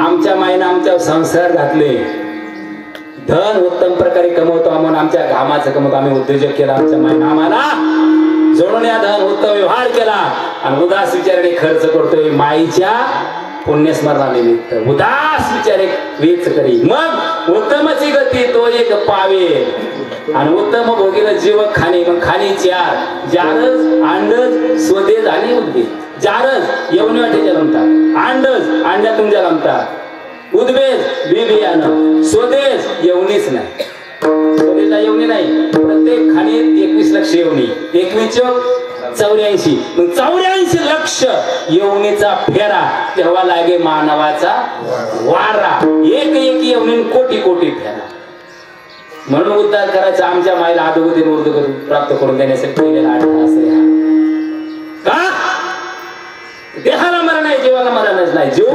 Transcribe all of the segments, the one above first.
आमच्या माईनं आमच्या संस्कार घातले, धन उत्तम प्रकारे कमवतो म्हणून आमच्या घामाचं कमवतो, आम्ही उद्योजक केला, आमच्या माईनं आम्हाला जोडून या धन उत्तम व्यवहार केला आणि उदास विचाराने खर्च करतोय माईच्या पुण्यस्मरणानिमित्त. उदास विचारे वेच करी मग उत्तमची गती तो एक पावे आणि उत्तम भोगीला जीव खाणे. मग खाणे चार, जारज अंडज स्वदेज आणि उद्भिद. जारज यवनी वाटे जन्मतात, अंडज अंड्यातून जन्मतात, उद्भिद बी बियाणं, स्वदेज यवनीच नाही, स्वदेशला यवनी नाही. प्रत्येक खाणीत 21 लक्ष यवनी, 21 84. मग 84 लक्ष यवनीचा फेरा तेव्हा लागे मानवाचा वारा. एक एक यवनी कोटी कोटी फेरा. म्हणून उद्धार करायचा आमच्या माईला अधोगती ऊर्ध्व प्राप्त करून देण्यासाठी केलेला असेल. का देहाला मरण आहे, जीवाला मरणच नाही. जीव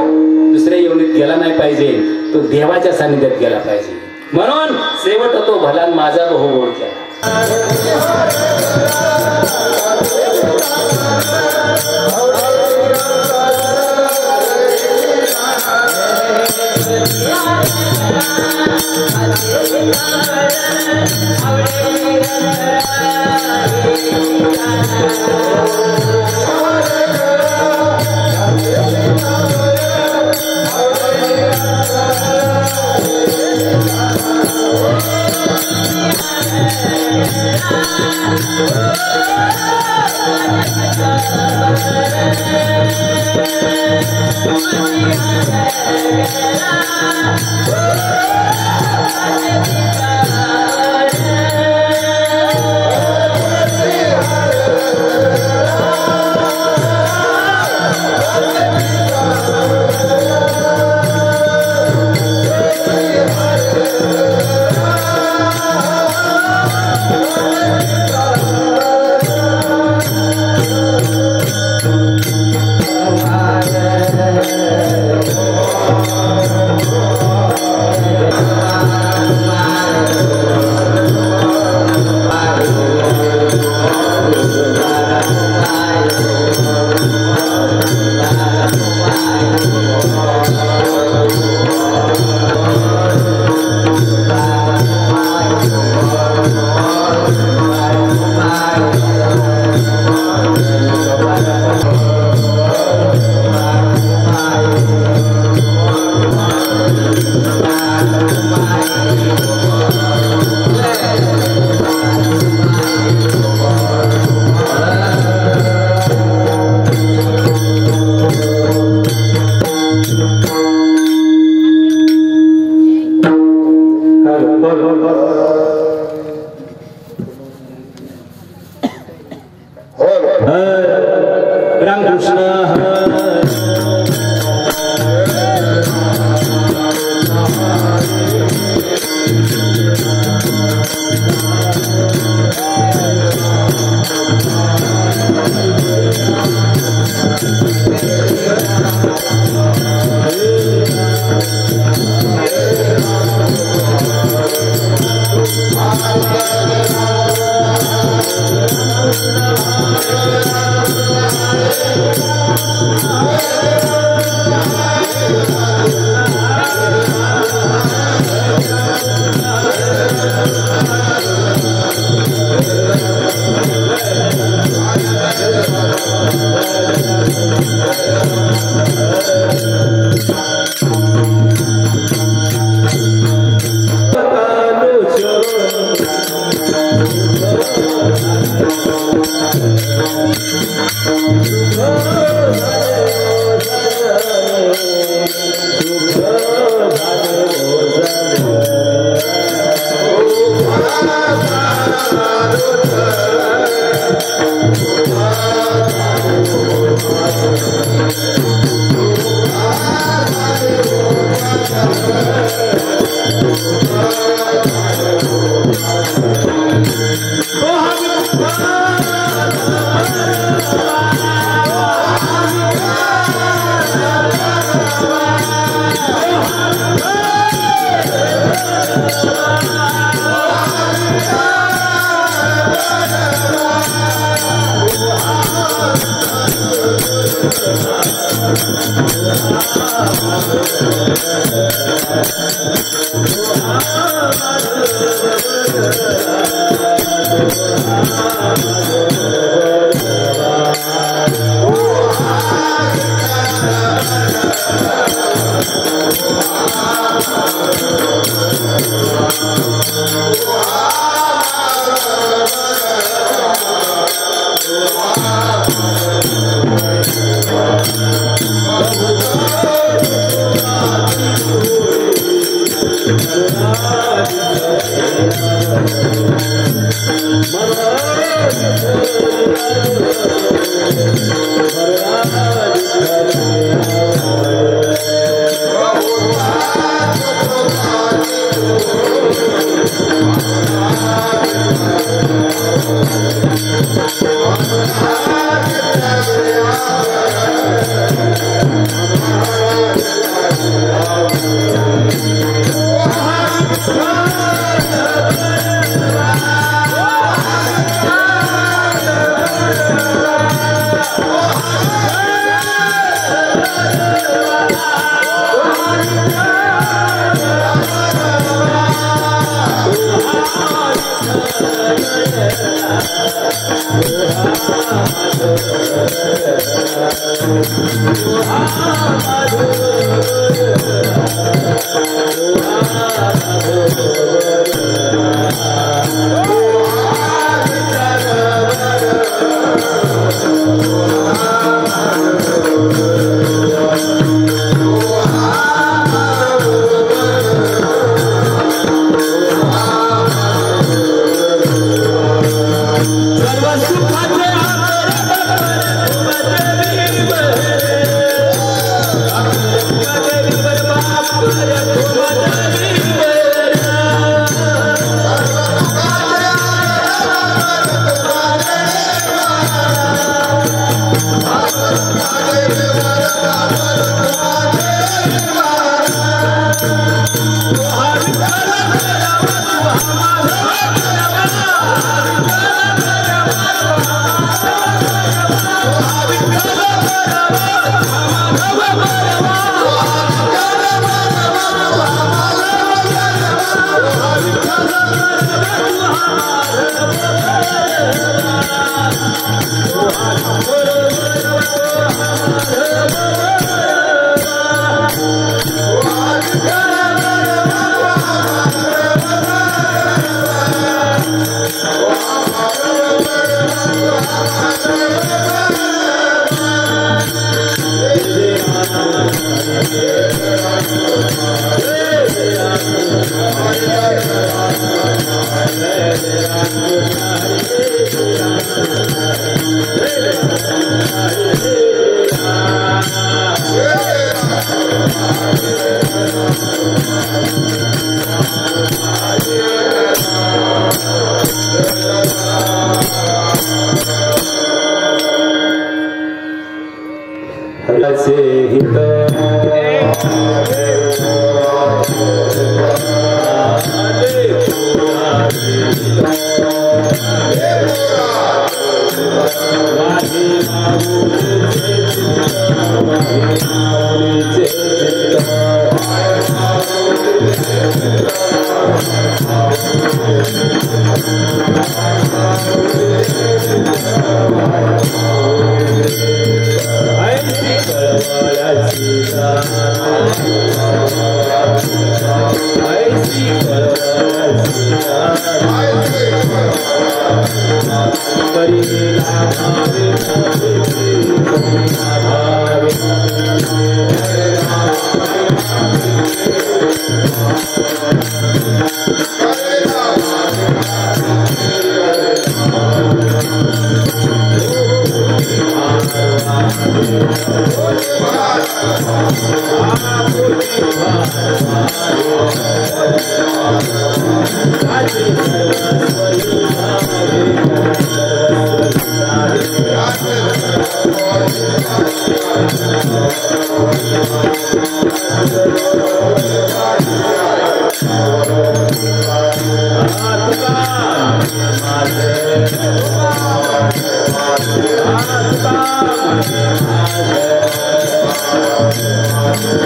दुसऱ्या यवनीत गेला नाही पाहिजे, तो देवाच्या सानिध्यात गेला पाहिजे. म्हणून शेवट तो भला माझा बहु गोड केला.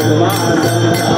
Come on.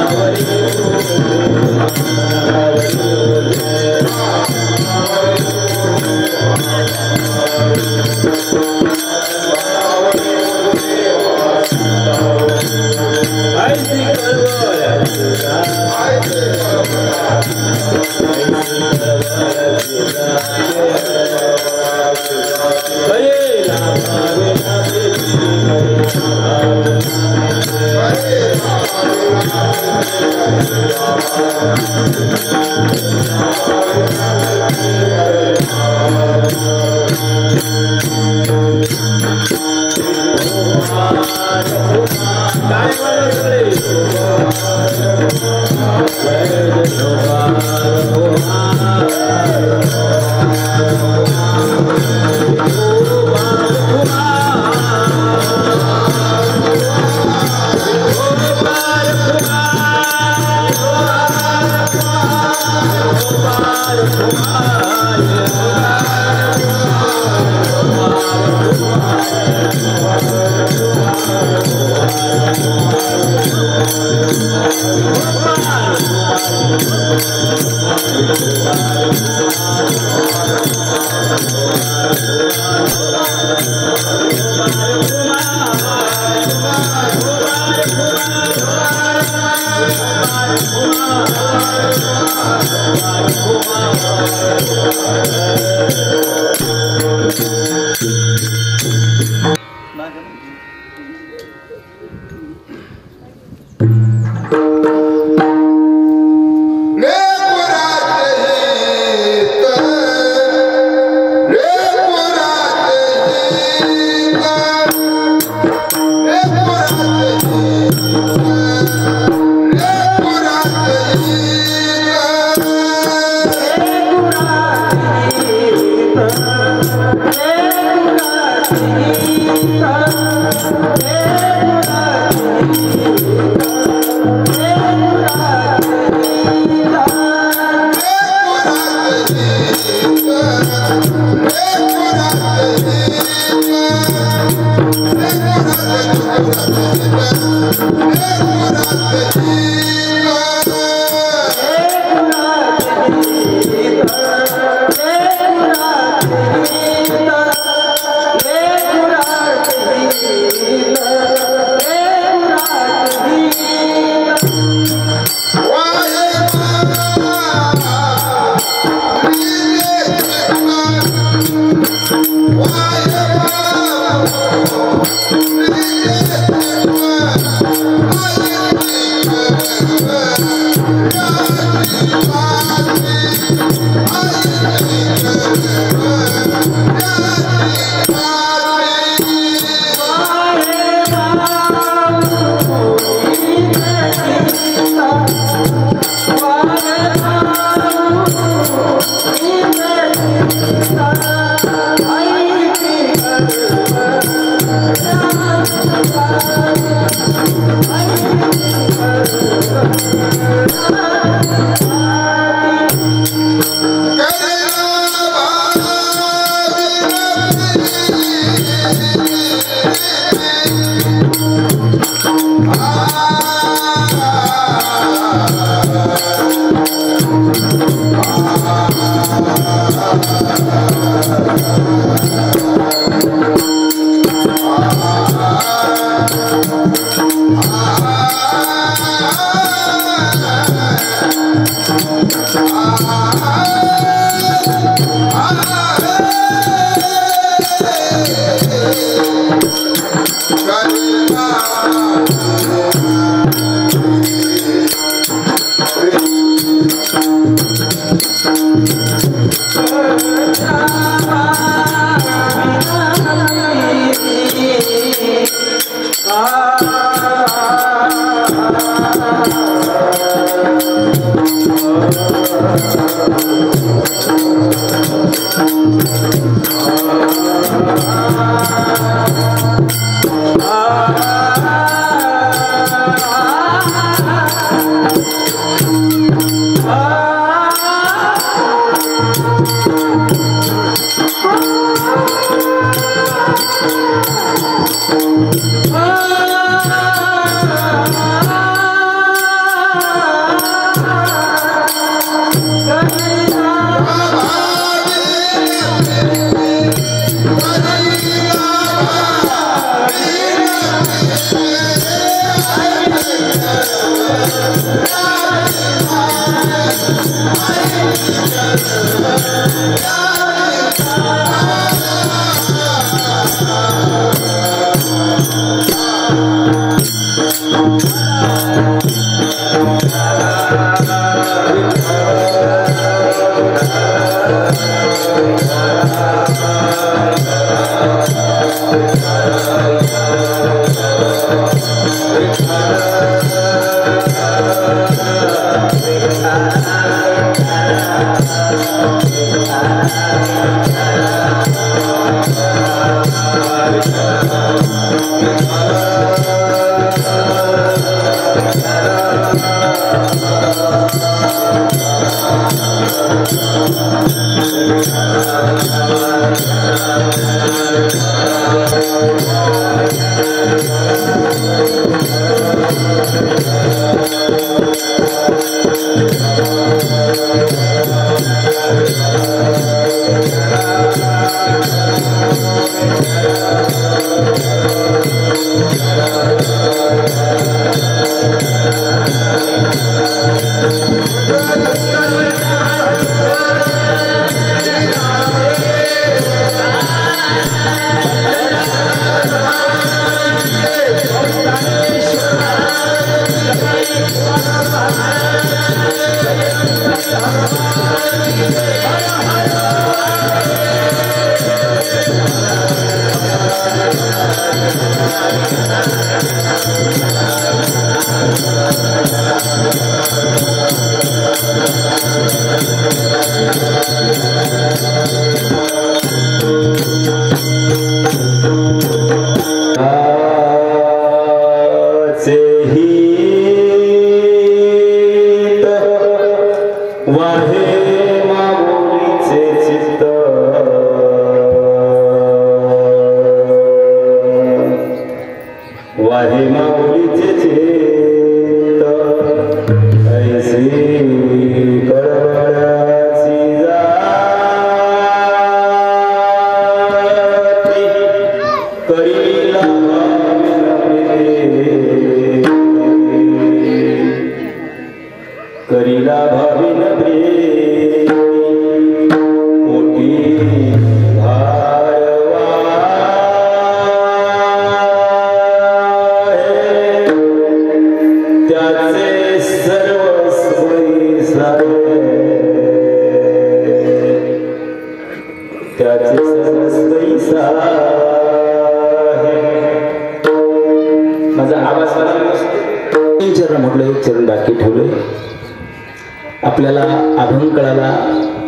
आपल्याला अभंग कळाला,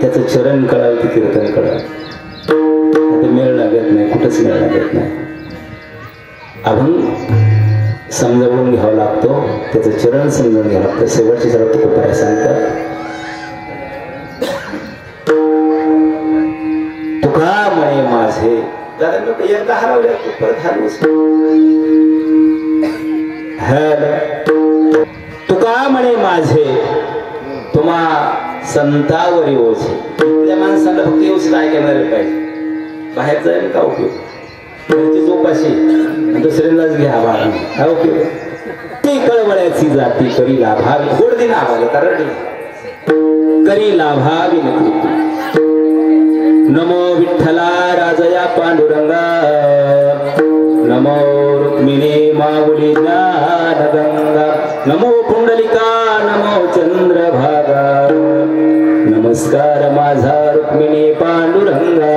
त्याचं चरण कळालं की कीर्तन कळालं. आता मेळ लागत नाही, कुठंच मेळ लागत नाही. अभंग समजावून घ्यावा लागतो, त्याचं चरण समजून घ्यावं लागतं. शेवटची सर्व तुकोबाराय सांगतात, तुका म्हणे माझे एकदा हरवल्या परत हरवूच. तुका म्हणे माझे तुम्हा संतावरी ओझे. त्या माणसाला फक्त येऊच ऐकणार पाहिजे, बाहेर जाईल का उपयोग. त्याची झोपाशी दुसऱ्यांनाच घ्या बाळा, काय उपयोग. ती कळवळ्याची जाती करी लाभावी, गोड दिन आवाला कारण करी लाभावी नकृती. नमो विठ्ठला राजया पांडुरंगा, नमो रुक्मिणी माऊली ज्ञानगंगा, नमो पुंडलिका, नमो चंद्रभागा. नमस्कार माझा रुक्मिणी पांडुरंगा.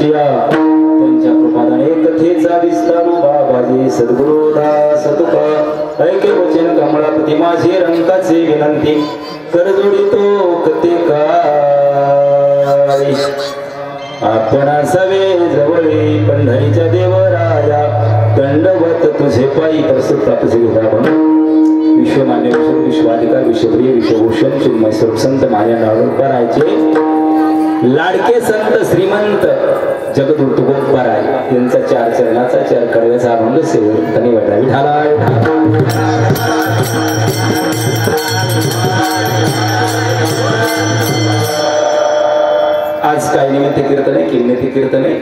त्यांच्या कृपादाने कथेचा विस्तार बाबाजी सद्गुरुदास तुका ऐके वचन कमळापती माझी रंकाचे विनंती कर जोडितो कथेकाळी आपण सवे जवळे पंढरीच्या देवराया दंडवत तुझे पायी प्रस्तुत प्राप्त विश्वमान्य विश्वाधिकार विश्वप्रिय विश्वभूषण चिन्मय संत माझ्या नाव करायचे लाडके संत श्रीमंत जगदूत गोपाराय यांचा चार चरणाचा चार कडव्याचा अभंग सेवन त्यांनी वाटला विठाला आज काही निमित्त कीर्तन आहे किंमती कीर्तन आहे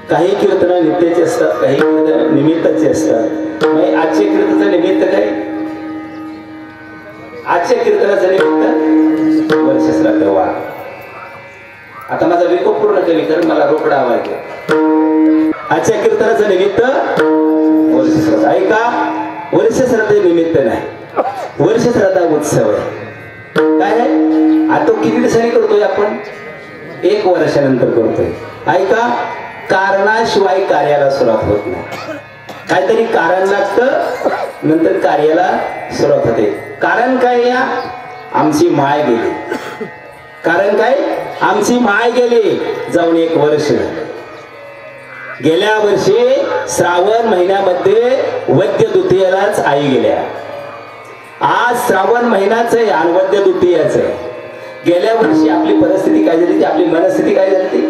काही कीर्तन नित्याचे असतात काही कीर्तन निमित्ताचे असतात मग आजच्या कीर्तनाचं निमित्त काय आजच्या कीर्तनाचं निमित्त वर्ष श्राद्ध वा आता माझा विकोप पूर्ण केली तर मला रोकडा आवाज द्या आजच्या कीर्तनाचं निमित्त वर्ष श्राद्ध ऐका वर्ष श्राद्ध निमित्त नाही वर्ष श्राद्ध उत्सव आहे काय आहे आता किती दिवसांनी करतोय आपण 1 वर्षानंतर करतोय ऐका कारणाशिवाय कार्याला सुरुवात होत नाही काहीतरी कारण लागतं नंतर कार्याला सुरुवात होते कारण काय या आमची माय गेली कारण काय आमची माय गेली जाऊन 1 वर्ष गेल्या वर्षी श्रावण महिन्यामध्ये वद्य द्वितीयालाच आई गेल्या आज श्रावण महिनाच आहे आणि वद्य द्वितीयाच आहे गेल्या वर्षी आपली परिस्थिती काय झाली ती आपली मनस्थिती काय झाली ती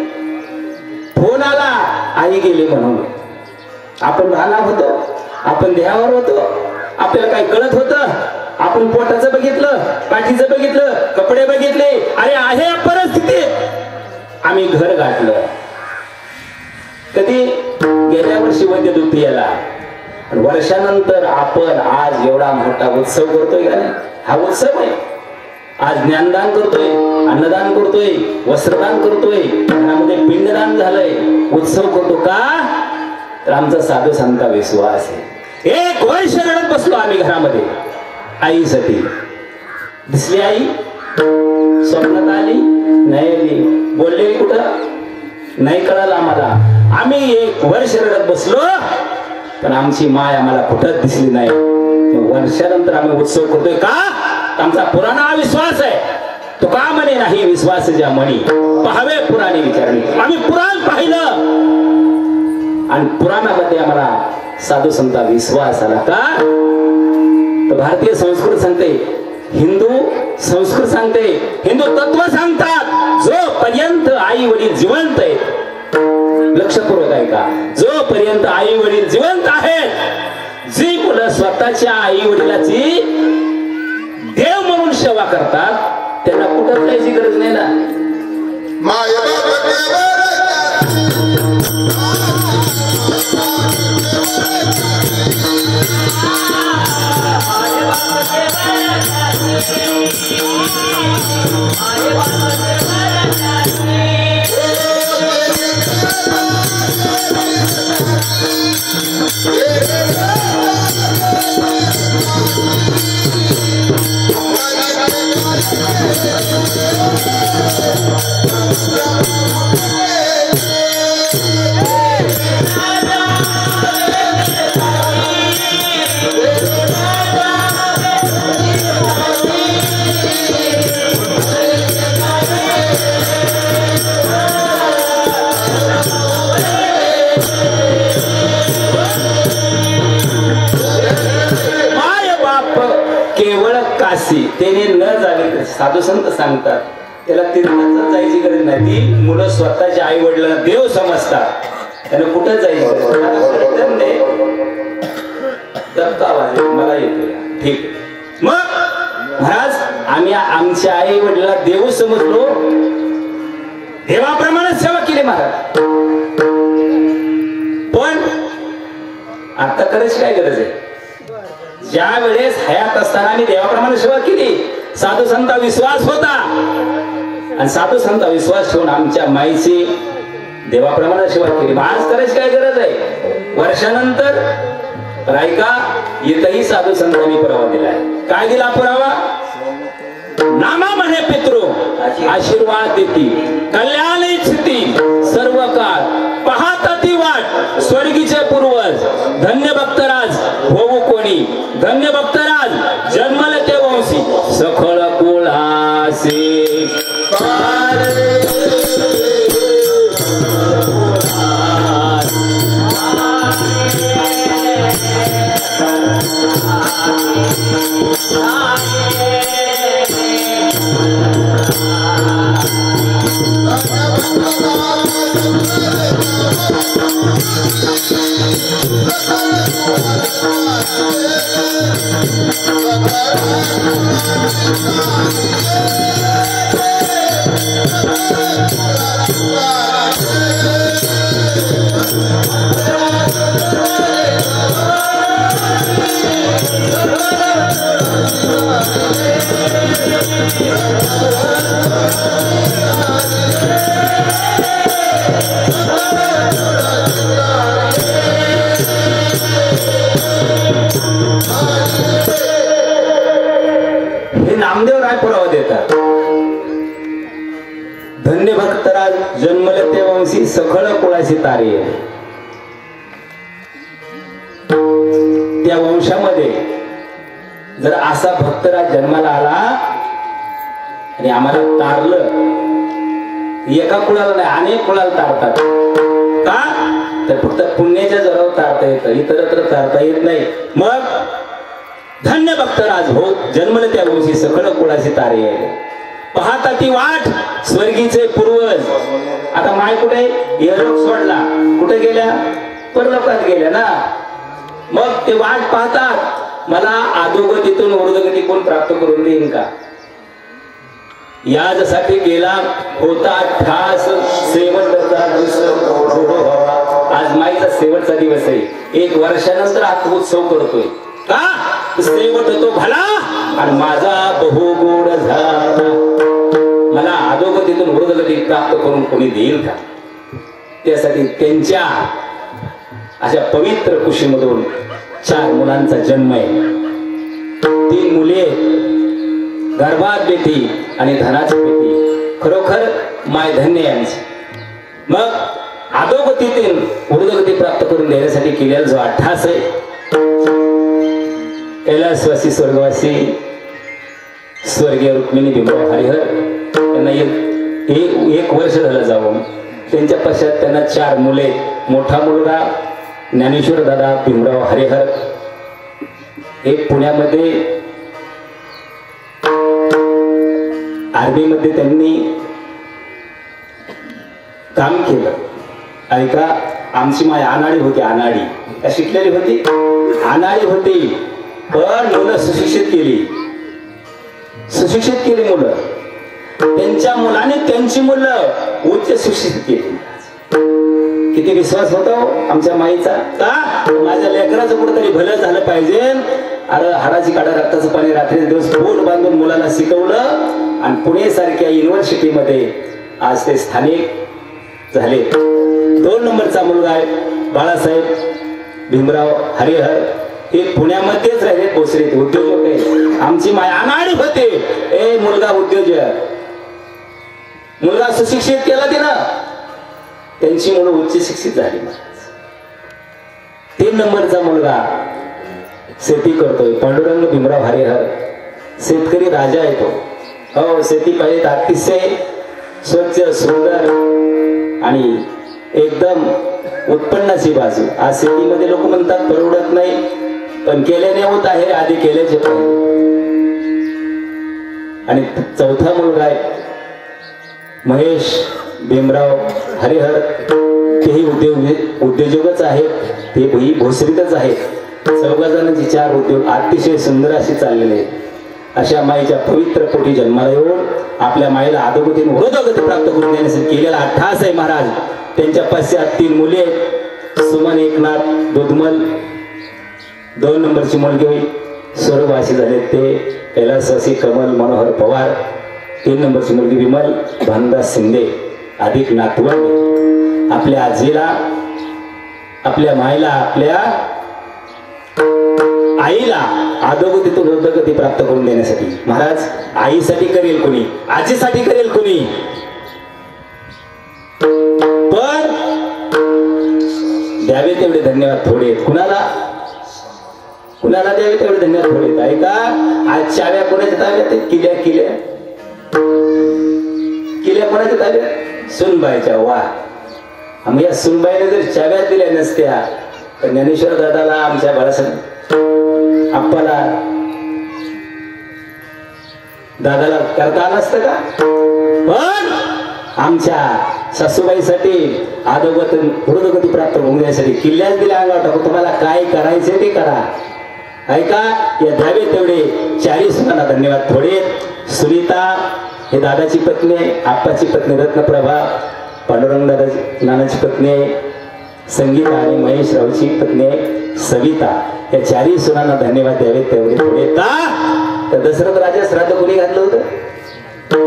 फोन आला आई गेली म्हणून आपण भाना होतो आपण देहावर होतो आपल्याला काय कळत होतं आपण पोटाचं बघितलं पाठीचं बघितलं कपडे बघितले अरे आहे परिस्थितीत आम्ही घर गाठलं कधी गेल्या वर्षी वद्य द्वितीयाला वर्षानंतर आपण आज एवढा मोठा उत्सव करतोय का नाही हा उत्सव आहे आज ज्ञानदान करतोय अन्नदान करतोय वस्त्रदान करतोय घरामध्ये पिंडदान झालंय उत्सव करतो का तर आमचा साधू संता विश्वास आहे 1 वर्ष रडत बसलो आम्ही घरामध्ये आईसाठी दिसली आई स्वप्नात आली नाही आली बोलले कुठं नाही कळालं आम्हाला आम्ही 1 वर्ष रडत बसलो पण आमची माय आम्हाला कुठंच दिसली नाही वर्षानंतर आम्ही उत्सव करतोय का आमचा पुराणा विश्वास आहे तो का म्हणे नाही विश्वास ज्या म्हणी पहावे पुराणे विचारणे आम्ही पुराण पाहिलं आणि पुराणामध्ये आम्हाला साधू संता विश्वास आला का तर भारतीय संस्कृत सांगते हिंदू संस्कृत सांगते हिंदू तत्व सांगतात जो पर्यंत आई वडील जिवंत आहेत लक्षपूर्वक आहे का जो पर्यंत आई वडील जिवंत आहेत जी मुलं स्वतःच्या आई वडिलाची देव म्हणून सेवा करतात त्यांना कुठं जायची गरज नाही ना अशी त्याने न जावे साधू संत सांगतात त्याला तीर्थात जायची गरज नाही. ती मुलं स्वतःच्या आई वडिलांना देव समजतात त्याला कुठं जायचं धक्का वाजले मला येतो ठीक. मग महाराज आम्ही आमच्या आई वडिलांना देव समजलो देवाप्रमाणे सेवा केली महाराज. पण आता करायची काय गरज आहे. ज्या वेळेस हयात असताना आम्ही देवाप्रमाणे सेवा केली साधू संता विश्वास होता आणि साधू संता विश्वास ठेवून आमच्या माईची देवाप्रमाणे सेवा केली. आज करायची काय गरज आहे. वर्षानंतर तर ऐका इथंही साधू संतांनी पुरावा दिलाय. काय दिला पुरावा. नामा म्हणे पितृ आशीर्वाद देती कल्याण इच्छिती सर्व काळ पाहता ती वाट स्वर्गीचे पूर्वज धन्य भक्तराज होऊ कोणी धन्य भक्तराज जन्मले ते वंशी सखळ कुळासी नामदेव राय पुरावा देतात. धन्य भक्तराज जन्मले ते वंशी सखळ कुळाशी तारे. त्या वंशामध्ये जर असा भक्तराज जन्माला आला आणि आम्हाला तारलं एका कुळाला नाही अनेक कुळाला तारतात. का तर फक्त पुण्याच्या जोरावर तारता येतं इतरत्र तारता येत नाही. मग धन्य भक्तराज हो जन्मले त्या वंशी सखळ कुळाशी तारे पाहता ती वाट स्वर्गीचे पूर्वज. आता माय कुठे यलोक सोडला कुठे गेल्या परलोकात गेल्या ना. मग ते वाट पाहतात मला अधोगतीतून ऊर्ध्वगती कोण प्राप्त करून देईन का. यासाठी गेला होता ठास शेवटचा दिवस. आज माईचा शेवटचा दिवस आहे. एक वर्षानंतर हा उत्सव करतोय का शेवट तो भला आणि माझा बहुगोड झाला. मला अधोगतीतून ऊर्ध्वगती प्राप्त करून कोणी देईल का. त्यासाठी त्यांच्या अशा पवित्र कुशीमधून 4 मुलांचा जन्म आहे. 3 मुले गर्भात बेटी आणि धनाची बेटी. खरोखर माय धन्य यांची. मग अधोगतीतून ऊर्ध्वगती प्राप्त करून देण्यासाठी केलेला जो अट्टास आहे कैलासवासी स्वर्गवासी स्वर्गीय रुक्मिणी भीमराव हरिहर त्यांना एक वर्ष झालं जाऊन. त्यांच्या पश्चात त्यांना 4 मुले. मोठा मुलगा ज्ञानेश्वर दादा भीमराव हरिहर हे पुण्यामध्ये आर्मी मध्ये त्यांनी काम केलं. ऐका आमची माय अनाडी होती. अनाडी शिकलेली होती अनाडी होती पण मुलं सुशिक्षित केली मुलं. त्यांच्या मुलाने त्यांची मुलं उच्च शिक्षित केली. किती विश्वास होता आमच्या माईचा का माझ्या लेकराचं कुठेतरी भलं झालं पाहिजे. अरे हाडाची काढा रक्ताचं पाणी रात्री दिवस पोट बांधून मुलाला शिकवलं आणि पुणे सारख्या युनिव्हर्सिटीमध्ये आज ते स्थानिक झाले. 2 नंबरचा मुलगा आहे बाळासाहेब भीमराव हरिहर. हे पुण्यामध्येच राहिले भोसरीत उद्योजक आहे. आमची माय अनाडी होते. ए मुलगा उद्योजक मुलगा सुशिक्षित केला तिनं. त्यांची मुलं उच्च शिक्षित झाली. 3 नंबरचा मुलगा शेती करतोय पांडुरंग भीमराव हरिहर. शेतकरी राजा आहे तो. हो शेती पाहिजे अतिशय स्वच्छ सुंदर आणि एकदम उत्पन्नाची बाजू. आज शेतीमध्ये लोक म्हणतात परवडत नाही पण केल्याने होत आहे. आधी केल्याचे आणि चौथा मुलगा आहे महेश भीमराव हरिहर, तेही उद्योजकच आहेत, तेही भोसरीतच आहेत। चौघाजणांची 4 उद्योग अतिशय सुंदर अशी चाललेले आहेत। अशा माईच्या पवित्र पोटी जन्माला येऊन आपल्या माईला अधोगतीने वरोधोगती प्राप्त करून देण्यासाठी केलेला अट्टहास आहे महाराज। त्यांच्या पश्चात 3 मुले आहेत, सुमन एकनाथ दुधमल, 2 नंबरची मुलगी होई स्वर्गवासी झाले ते कैलासवासी कमल मनोहर पवार, 3 नंबरची मुलगी विमल भानदास शिंदे, अधिक नातवंड। आपल्या आजीला, आपल्या माईला, आपल्या आईला अधोगतीतून उर्ध्वगती प्राप्त करून देण्यासाठी महाराज आईसाठी करेल कोणी, आजीसाठी करेल कोणी, पण द्यावे तेवढे धन्यवाद थोडे आहेत। कुणाला द्यावे तेवढे धन्यवाद थोडे आहेत। ऐका, आज चाव्या कोणाच्या ताब्यात आहेत? किल्या कोणाच्या ताब्यात? सुनबाईच्या। वा, आम्ही या सुनबाईने जर चाव्यात दिल्या नसत्या तर ज्ञानेश्वर दादाला, आमच्या बाळासाहेब आप्पाला, दादाला करता नसतं का? पण आमच्या सासूबाईसाठी अधोगती प्राप्त होऊन जाण्यासाठी किल्ल्याच दिल्या अंगावर टाकून तुम्हाला काय करायचे ते करा। ऐका, या द्यावे तेवढे 4 सुनांना धन्यवाद थोडे। सुनीता हे दादाची पत्नी आहे, आप्पाची पत्नी रत्नप्रभा, पांडुरंग दादाची नानाची पत्नी आहे संगीता, आणि महेश रावची पत्नी आहे सविता। या 4 सुनांना धन्यवाद द्यावे तेवढे थोडे। तर दशरथ राजा श्राद्ध कोणी घातलं होतं?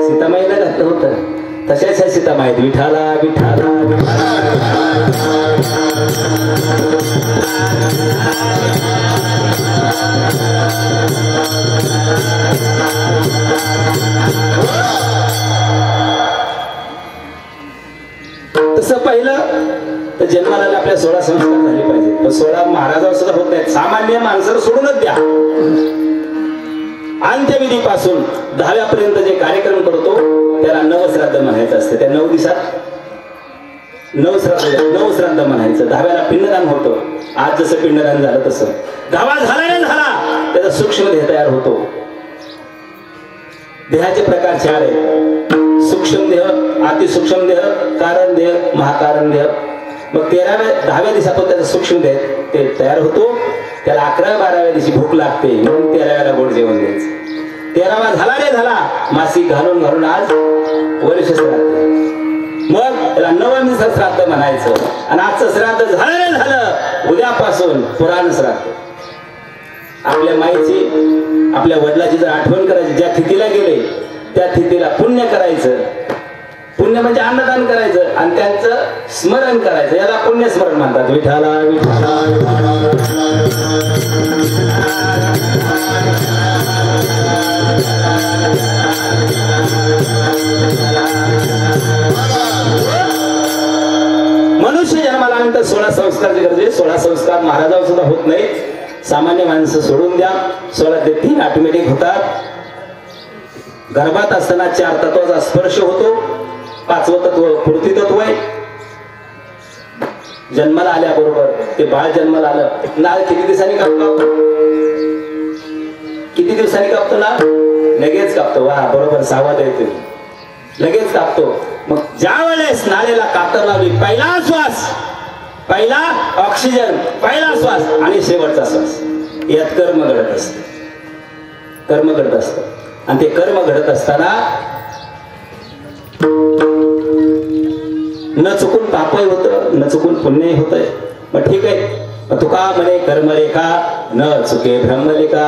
सीतामाईला घातलं होतं। तशाच ह्या सीतामाई विठाला विठाला तसं पाहिलं तर जन्माला आपल्या 16 संस्कार झाले पाहिजे, पण 16 महाराजावर सुद्धा होत नाहीत। सामान्य माणसाला सोडूनच द्या। अंत्यविधीपासून 10व्या पर्यंत जे कार्यक्रम करतो त्याला नवश्राद्ध म्हणायचं असतं। त्या 9 दिवसात नवश्राद्ध म्हणायचं। 10व्याला पिंडदान होतं। आज जसं पिंडदान झालं तसं 10वा झाला त्याचा सूक्ष्म देह तयार होतो। देहाचे प्रकार 4 आहेत, सूक्ष्म देह, अतिसूक्ष्म देह, कारण देह, महाकारण देह। मग 10व्या दिवसापासून त्याचा सूक्ष्म देह ते तयार होतो। त्याला 11व्या 12व्या दिवशी भूक लागते, म्हणून 13व्याला गोड जेवण द्यायचं। 13वा झाला मासी घालून आज वर्ष श्राद्ध, मग त्याला 9व्या श्राद्ध म्हणायचं। आणि आजचं श्राद्ध झालं उद्यापासून पुराण श्राद्ध। आपल्या माईची, आपल्या वडिलाची जर आठवण करायची, ज्या तिथीला गेले त्या तिथीला पुण्य करायचं। पुण्य म्हणजे अन्नदान करायचं आणि त्यांचं स्मरण करायचं, याला पुण्य स्मरण म्हणतात। विठाला विठाला मनुष्य जन्माला आल्यानंतर 16 संस्कारची गरज आहे। 16 संस्कार महाराजावर सुद्धा होत नाही, सामान्य माणसं सोडून द्या। 16 ते 3 ऑटोमॅटिक होतात। गर्भात असताना 4 तत्वाचा स्पर्श होतो, 5वं तत्व पूर्ती तत्व आहे। जन्माला आल्याबरोबर ते बाळ जन्माला आलं, नाळ किती दिवसांनी कापतो? किती दिवसांनी कापतो नाळ? लगेच कापतो। वा, बरोबर, सावध आहे तुम्ही, लगेच कापतो। मग ज्या वेळेस नाळेला कातर लावली, पहिला श्वास, पहिला ऑक्सिजन, पहिला श्वास आणि शेवटचा श्वास, यात कर्म घडत असतं। कर्म घडत असतं आणि ते कर्म घडत असताना न चुकून पापही होतं, न चुकून पुण्यही होतंय। मग ठीक आहे, मग तुका म्हणे कर्मरेखा न चुके ब्रह्मलेखा।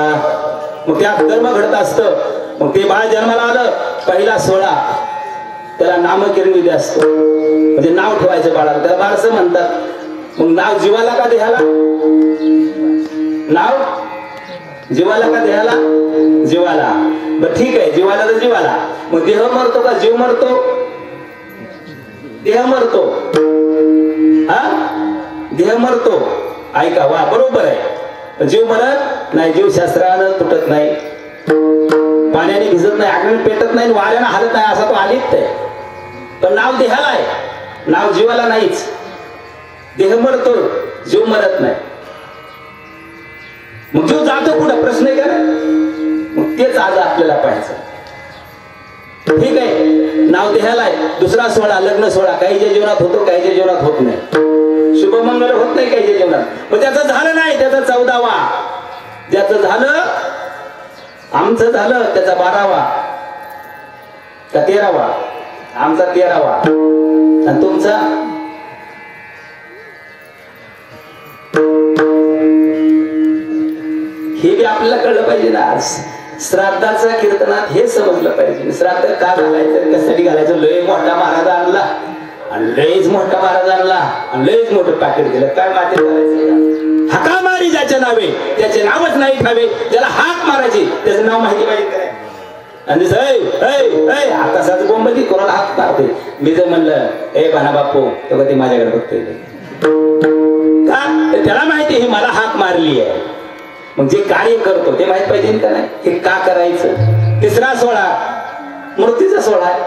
मग त्या कर्म घडत असतं। मग ते बाळ जन्माला आलं, पहिला 16 त्याला नामकरण विधी असतो, म्हणजे नाव ठेवायचं बाळाला, त्याला बारसं म्हणतात। मग नाव जीवाला का देहाला? नाव जीवाला का देहाला? जीवाला। बरं ठीक आहे, जीवाला तर जीवाला। मग देह मरतो का जीव मरतो? देह मरतो। हा, देह मरतो। ऐका, वा, बरोबर आहे। जीव मरत नाही, जीव शास्त्रानं तुटत नाही, पाण्याने भिजत नाही, आगीने पेटत नाही, वाऱ्यानं हालत नाही, असा तो अलिप्त आहे। पण नाव देहाला आहे, नाव जीवाला नाहीच। देह मरतो, जीव मरत नाही। मग जीव जातो कुठं? प्रश्न आहे का? मग तेच आज आपल्याला पाहायचं। ठीक आहे, नाव द्यायला आहे. दुसरा सोहळा लग्न सोहळा काहीच्या जीवनात होतो, काहीच्या जीवनात होत नाही. शुभमंगल होत नाही काहीच्या जीवनात. मग त्याचं झालं नाही, त्याचा 14वा. ज्याचं झालं, आमचं झालं त्याचा 12वा का 13वा. आमचा 13वा आणि तुमचा हे बी आपल्याला कळलं पाहिजे ना. श्राद्धाचा कीर्तनात हे समजलं पाहिजे. श्राद्ध का घालायचं, कशासाठी घालायचं. लय मोठा महाराज आणला आणि लयच मोठा महाराज आणला आणि लयच मोठं पाकिट दिलं. काय मातीत घालायचं. हाका मारी ज्याचे नावे त्याचे नावच नाही ठावे. ज्याला हाक मारायची त्याचं नाव माहिती पाहिजे काय. आणि आकाशाचं बोंबली कोणाला हाक मारते. मी जर म्हणलं ए भाना बापू तो कधी माझ्याकडे बघतोय का, त्याला माहिती ही मला हाक मारली आहे. मग जे कार्य करतो ते माहित पाहिजे का नाही, हे का करायचं. तिसरा सोहळा मृत्यूचा सोहळा आहे.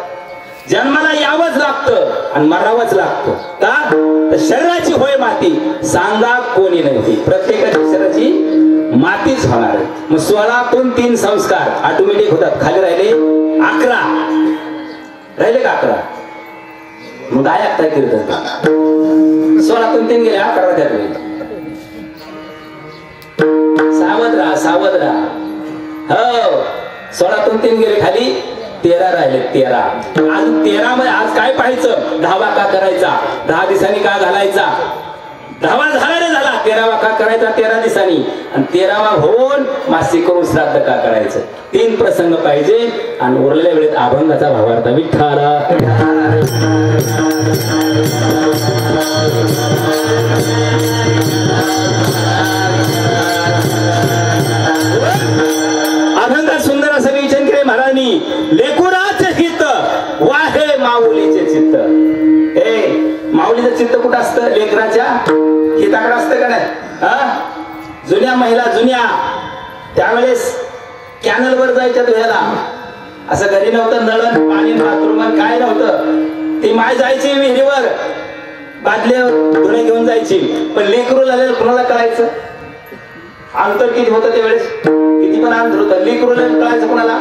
जन्माला यावंच लागतं आणि मरावंच लागतं. का तर शरीराची होय माती सांगा कोणी नाही. प्रत्येकाच्या शरीराची मातीच होणार आहे. मग 16तून 3 संस्कार ऑटोमॅटिक होतात. खाली राहिले 11. राहिले का 11. मग काय ऐकताय कीर्तन. 16तून 3 गेले 11 त्यात. सावध राहा, सावध राहा. हो 16तून 3 गेले खाली 13 राहिले. 13 आज 13 मध्ये आज काय पाहायचं. 10वा का करायचा, 10 दिवसांनी का घालायचा. 10वा झाला रे झाला. 13वा का करायचा 13 दिवसांनी आणि 13वा होऊन मासिक करून श्राद्ध का करायचं. 3 प्रसंग पाहिजे आणि उरलेल्या वेळेत अभंगाचा भावार्थ. विठ्ठला अभंगात सुंदर असं विचार केले महाराजांनी. लेकुराचे चित्त वाहे माऊलीचे चित्त. माऊलीचं चित्त कुठं असतं. लेकराच्या हिताकडे असतं का नाही. जुन्या महिला जुन्या त्यावेळेस कॅनल वर जायच्या धुयाला. असं घरी नव्हतं नळण पाणी बाथरूम काय नव्हतं. ती माय जायची विहिरीवर बादल्या धुणे घेऊन जायची. पण लेकरू झालेलं कुणाला कळायचं. अंतर किती होतं त्यावेळेस, किती पण अंतर होतं. लेकरू कळायचं कुणाला.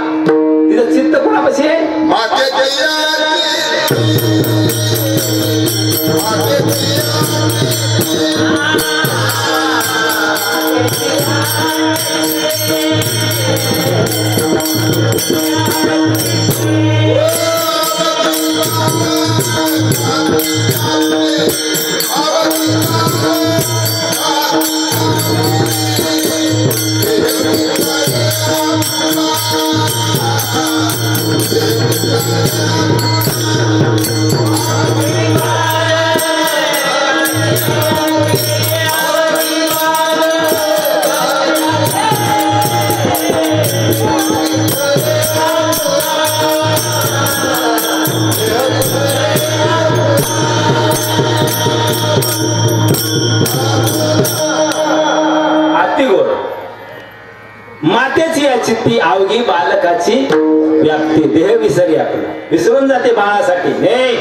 तिचं चित्त कुणापाशी आहे. मातेची या चित्ती अवघी बालकाची व्याप्ती. देह विसरी आपला विसरून जाते बाळासाठी. नाही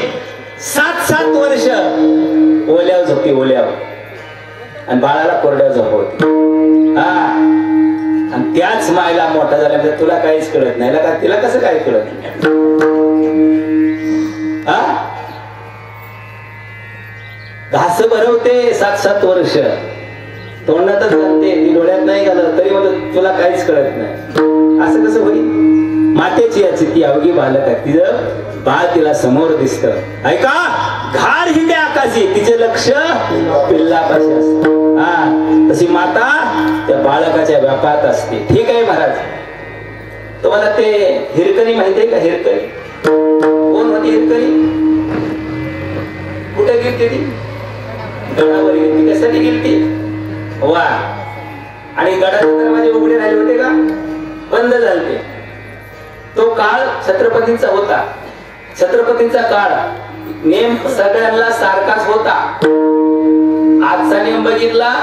7 वर्ष ओल्यावर झोपती ओल्यावर आणि बाळाला कोरड्यावर झोपवते. आणि त्याच मायला मोठा झाल्यानंतर तुला काहीच कळत नाही का. तिला कसं काय कळत नाही. घास भरवते 7 वर्ष तोंडातच घालते. ती डोळ्यात नाही घालत तरी मग तुला काहीच कळत नाही. असं कसं होईल. मातेची याची ती अवघी बालक आहे. तिचं बाळ तिला समोर दिसत. ऐका घार हिंडे आकाशी तिचे लक्ष पिल्लापाशी असते. तशी माता त्या बाळकाच्या व्यापारात असते. ठीक आहे महाराज. तुम्हाला ते हिरकणी माहितीये का. हिरकणी कोण होती. हिरकणी कुठे गेलती ती. गडावर गेलती. कशासाठी गेलती. वा आणि गडाचे दरवाजे उघडे राहिले होते का बंद झाले. तो काळ छत्रपतींचा होता. छत्रपतींचा काळ नेम सगळ्यांना सारखाच होता. आजचा नेम बघितला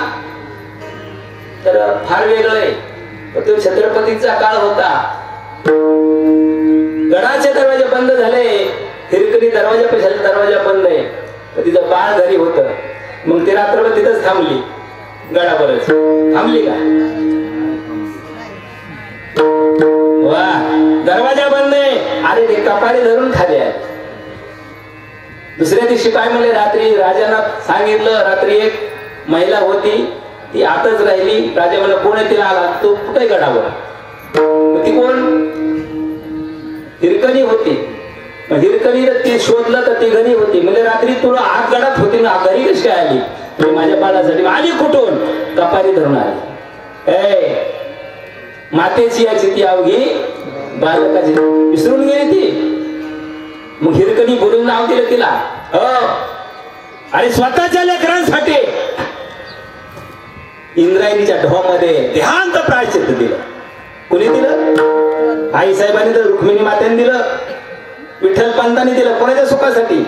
तर फार वेगळं आहे. तो छत्रपतींचा काळ होता. गडाचे दरवाजे बंद झाले. हिरकणी दरवाजा बंद आहे. तर तिचं बाळ घरी होत. मग ती रात्रभर तिथंच थांबली. गडावरच थांबली का. वा दरवाजा बंद आहे. अरे ते कपाळी धरून खाली आहे. दुसऱ्या दिवशी काय म्हणले, रात्री राजांना सांगितलं, रात्री एक महिला होती ती आतच राहिली. राजा म्हणला कोण आहे, तिला आला तो कुठे गडावर. ती कोण, हिरकणी होती. हिरकणी ती शोधलं तर ती घरी होती. म्हणजे रात्री तुला आत गडात होती ना, घरी कशी काय आली. माझ्या बाळासाठी आली कुठून, कपारी धरून आली. मातेची याची ती अवघी बालकाची विसरून गेली ती. मग हिरकणी बोलून नाव दिलं तिला. आणि स्वतःच्या लेकरांसाठी इंद्रायणीच्या ढोमध्ये देहांत प्रायश्चित्त दिलं. कुणी दिलं, आई साहेबांनी दिलं, रुक्मिणी मातेने दिलं, विठ्ठल पंतांनी दिलं. कोणाच्या सुखासाठी,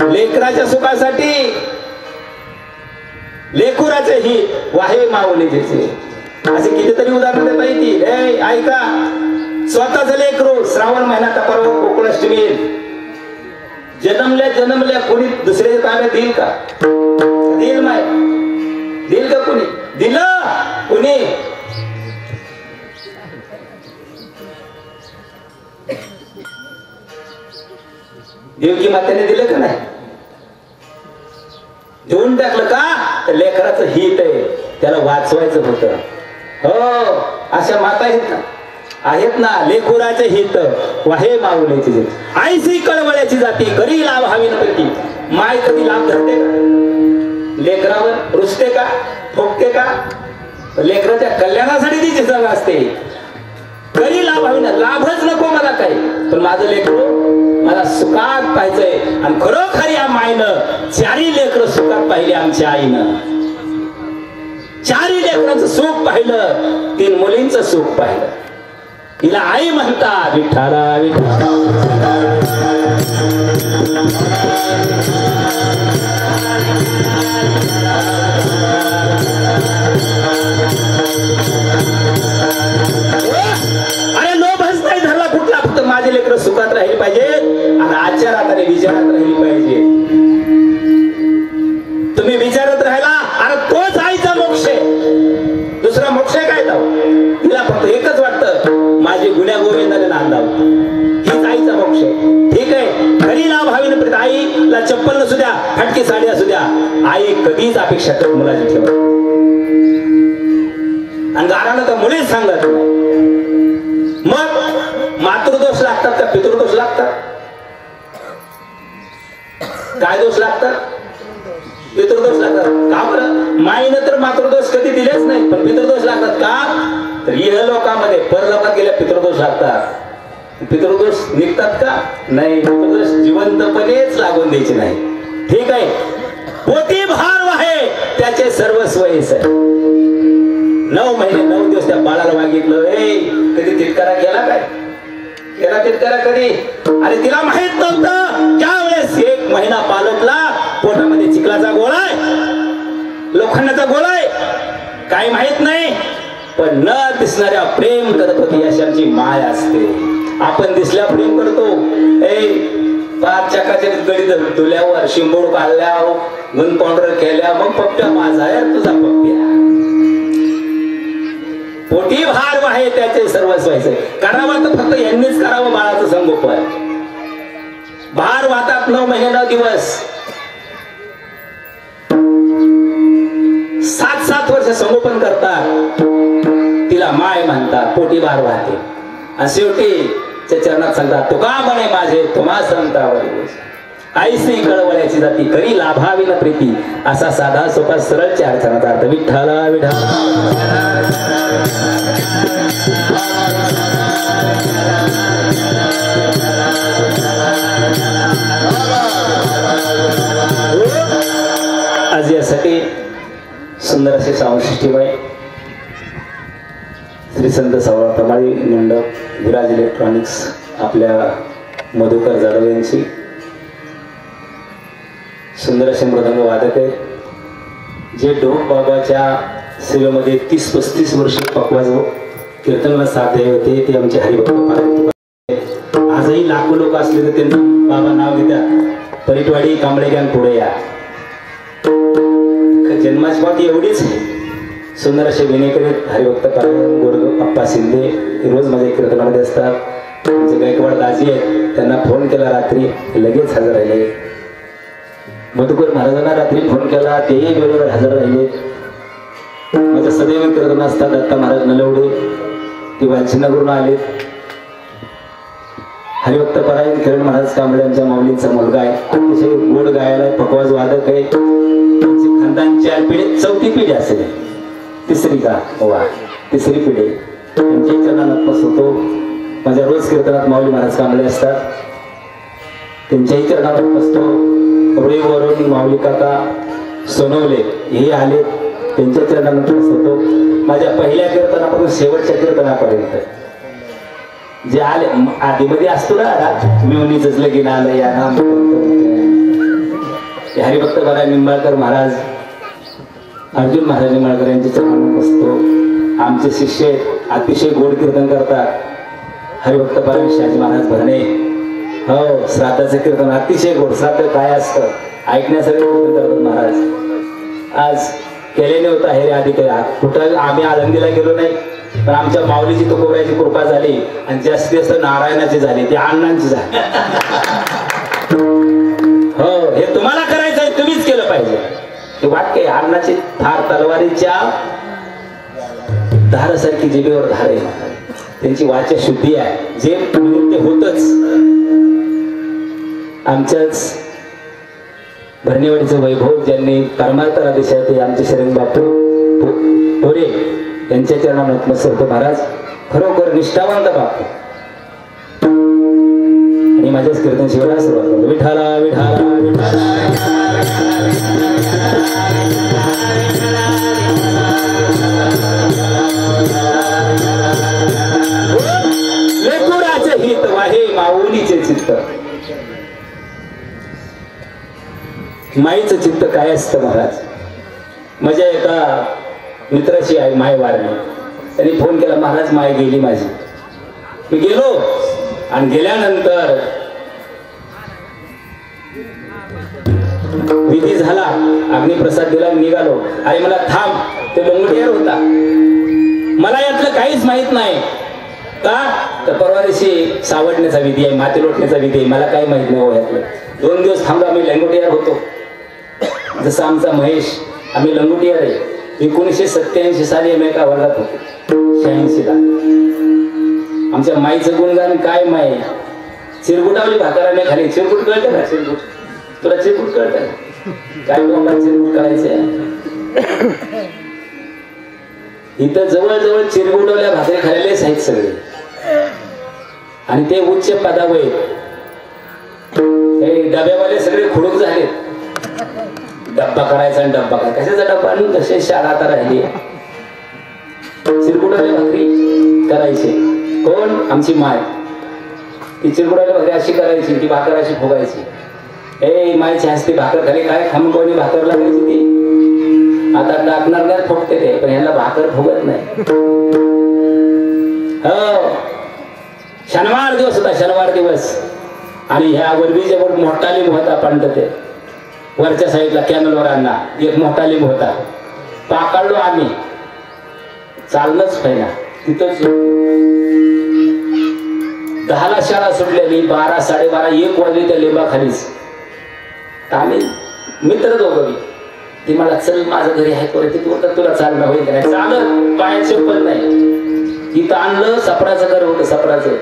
लेकराच्या सुखासाठी. लेकुराचे ही वाहे माऊलीचे. असे कितीतरी उदाहरण देता येतील. ऐका, स्वतःच लेकरू श्रावण महिन्यात परवा गोकुळाष्टमी जन्मल्या कोणी दुसऱ्याच्या ताब्यात देईल का, देईल माय, देईल का कोणी, दिलं कोणी. देवकी मातेने दिलं का नाही, देऊन टाकलं का. लेकराचं हित आहे, त्याला वाचवायचं होतं. हो, अशा माता आहेत ना. लेकुराचे हित वाहे माऊलीचे. आईसी कळवळ्याची जाती करी लाभ हवी नव्हती. माय कधी लाभ धरते का, लेकरावर रुसते का, ठोकते का. लेकराच्या कल्याणासाठी ती जग असते. करी लाभ हवी ना, लाभच नको मला काही, पण माझं लेकरू मला सुखात पाहिजे. आणि खरोखर या मायनं चारी लेकरं सुखात पाहिले. आमच्या आईनं चारी लेकरांचं सुख पाहिलं, 3 मुलींचं सुख पाहिलं. तिला आई म्हणतात. विठ्ठला विठ्ठला अरे लोभच नाही धरला कुठला, फक्त माझे लेकरं सुखात राहिले पाहिजे आणि आचारात आणि विचारात राहिली पाहिजे. तुम्ही विचारत राहिला, अरे तोच आईचा मोक्ष आहे. दुसरा मोक्ष काय जाऊ. तिला फक्त एकच वाटतं, माझी गुन्ह्या गोविंदाने नांदावं, हीच आईचा मोक्ष आहे. ठीक आहे, खरी लाभ हवी ना. आईला चप्पल नसू द्या, फटकी साडी असू द्या, आई कधीच अपेक्षा करत मुलाची ठेवत. आणि गारानं तर मुलीच सांगत नाही. मग मातृदोष लागतात का पितृदोष लागतात, काय दोष लागतात, पितृदोष लागतात. का बरं, माईनं तर मातृदोष कधी दिलेच नाही, पण पितृदोष लागतात का. तर इहलोकामध्ये परलोकात गेल्या पितृदोष लागतात. पितृदोष निघतात का नाही, पितृदोष जिवंतपणेच लागून द्यायचे नाही. ठीक आहे, पोटी भार वाहे त्याचे सर्वस्व आहे. 9 महिने 9 दिवस त्या बाळाला मागितलं. कधी तिटकारा केला काय, केला तिटकारा कधी. अरे तिला माहित नव्हतं, ज्या वेळेस 1 महिना पालटला, पोटामध्ये चिखलाचा गोळा आहे, लोखंडाचा गोळा आहे, काही माहित नाही. पण न दिसणाऱ्या प्रेम करत होती. अशी आमची माय असते. आपण दिसल्या प्रेम करतो. 5 चकाच्या गडी धुल्यावर, शिंबोड काढल्या, गन पावडर केल्या, मग पप्प्या माझा यार तुझा पप्प्या. पोटी भार वाहे त्याचे सर्वस्व व्हायचे. करावं तर फक्त यांनीच करावं बाळाचं संगोपन. भार वाहतात 9 महिने 9 दिवस, 7-7 वर्ष संगोपन करतात. तिला माय म्हणतात, पोटी भार वाहते. आणि शेवटी त्या चरणात सांगतात, तुका म्हणे माझे तुम्हा संतावरी. आईसी कळवळ्याची जाती करी लाभावी न प्रीती. असा साधा सोपा सरळ 4 चरणाचा अर्थ. विठ्ठला विठ्ठला आज यासाठी सुंदर असे सावसृष्टीमय श्री संत सवरा प्रमाळी मंडप विराज इलेक्ट्रॉनिक्स आपल्या मधुकर जाधव यांची सुंदर असे मृदंग वादक आहेत, जे ढोक बाबाच्या सेवेमध्ये 30-35 वर्ष पक्वाज कीर्तनाला साथ देत होते. ते आमचे हरिभक्त. आजही लाखो लोक असले तर त्यांना बाबा नाव घेतात. परिटवाडी कांबळेगान पुढे या. जन्माची पावती एवढीच सुंदर असे विनय करीत हरिभक्त पारायण गोरग अप्पा शिंदे रोज माझ्या कीर्तनामध्ये असतात. आमचे गायकवाड दाजी आहेत, त्यांना फोन केला रात्री, लगेच हजर राहिले. मधुकर महाराजांना रात्री फोन केला, तेही वेळेवर हजर राहिले. माझ्या सदैव कीर्तन असतात दत्ता महाराज नलवडे, ते वालचिनावरून आले. हरिभक्त परायण किरण महाराज कांबळे यांच्या माऊलींचा मुलगा आहे, अतिशय गोड गायला, पकवाज वादक आहे. त्यांची खानदान 4 पिढी, 4थी पिढी असेल, 3री का वा 3री पिढी. त्यांच्या चरणात बसतो. माझ्या रोज कीर्तनात माऊली महाराज कांबळे असतात, त्यांच्याही चरणात बसतो. रोईवरून माऊली काका सोनवले हे आले, त्यांच्या चरणात बसतो. माझ्या पहिल्या कीर्तनापासून शेवटच्या कीर्तनापर्यंत जे आले, आधीमध्ये असतो ना मिवणीच लगीन आलं या हरिभक्त परायण निंबाळकर महाराज, अर्जुन महाराज निंबाळकर यांच्या चरणात बसतो. आमचे शिष्य अतिशय गोड कीर्तन करतात. हरिभक्त परायण शहाजी महाराज भरणे, हो श्राद्धाचे कीर्तन अतिशय गोड. श्राद्ध काय असतं ऐकण्यासाठी कीर्तन करतात महाराज. आज केलेले होता हे आधी कुठं आम्ही आनंदीला गेलो नाही, पण आमच्या माऊलीची तुकोबाईची कृपा झाली आणि जास्तीत जास्त नारायणाची झाली, ती अण्णांची झाली. हो हे तुम्हाला करायचं आहे, तुम्हीच केलं पाहिजे. ते वाक्य अण्णाची धार तलवारीच्या धारासारखी जिभेवर धार आहे. त्यांची वाचा शुद्धी आहे, जे ते होतच. आमच्याच भरणेवाडीचं वैभव ज्यांनी परमार्थ देशात आमचे शरण बापू पोरे यांच्या चरणात नतमस्तक महाराज, खरोखर निष्ठावंत बापू. आणि माझ्याच कीर्तन शिवाला सुरुवात करतो. विठाला विठाला विठाला लेकुराचे हित वाहे माऊलीचे चित्त. माईचं चित्त काय असतं महाराज. माझ्या एका मित्राची आई माय वारली, त्यांनी फोन केला, महाराज माय गेली माझी. मी गेलो आणि गेल्यानंतर विधी झाला, अग्निप्रसाद दिला, निघालो. आई मला थांब, ते लंगोटियार होता, मला यातलं काहीच माहित नाही का. तर परवा दिवशी सावडण्याचा विधी आहे, माती लोटण्याचा विधी आहे, मला काही माहित नाही हो यातलं. 2 दिवस थांबलो, आम्ही लंगोटियार होतो. जसं आमचा महेश, आम्ही लंगोटियार आहे. 1987 साली आम्ही एका वर्गात होतो, 86ला. आमच्या माईचं गुणगान काय माय, चिरगुटावली भाकराने खाली. चिरगुट कळतं ना, चिरगुट तुला चिरगुट कळतं काय, तोंडात चिरगुट करायचं. इथं जवळजवळ चिरगुटवल्या भाकरी खाल्लेलेच आहेत सगळे, आणि ते उच्च पदावर हे डब्यावाले सगळे खुडूक झाले. डब्बा करायचा आणि डब्बा करायचा, कशाचा डब्बा आणून कसे शाळा आता राहिली. चिरगुटावल्या भाकरी करायचे कोण, आमची माय. ती चिरगुटावल्या भाकरी अशी करायची, ती भाकर अशी फुगायची. ए मायची हसती भाकर खाली काय खांबकोणी भाकर लागायची ती. आता टाकणार नाही फुगते ते, पण ह्याला भाकर फुगत नाही. हो शनिवार दिवस होता, शनिवार दिवस. आणि ह्या वरबीच्या वर मोठा लिंब होता, पंड ते वरच्या साईडला कॅनलवर आणला एक मोठा लिंब होता. पाकाळलो आम्ही, चाललंच पहिला. तिथंच 10ला शाळा सुटलेली, 12, 12:30, 1 वाजले त्या लिंबाखालीच. आम्ही मित्र दोघं, ती मला चल माझं घरी आहे परत, तुला चालणं होईल का नाही. चालत पायात चप्पल नाही. इथं आणलं, सपराचं घर होतं, सपराचं.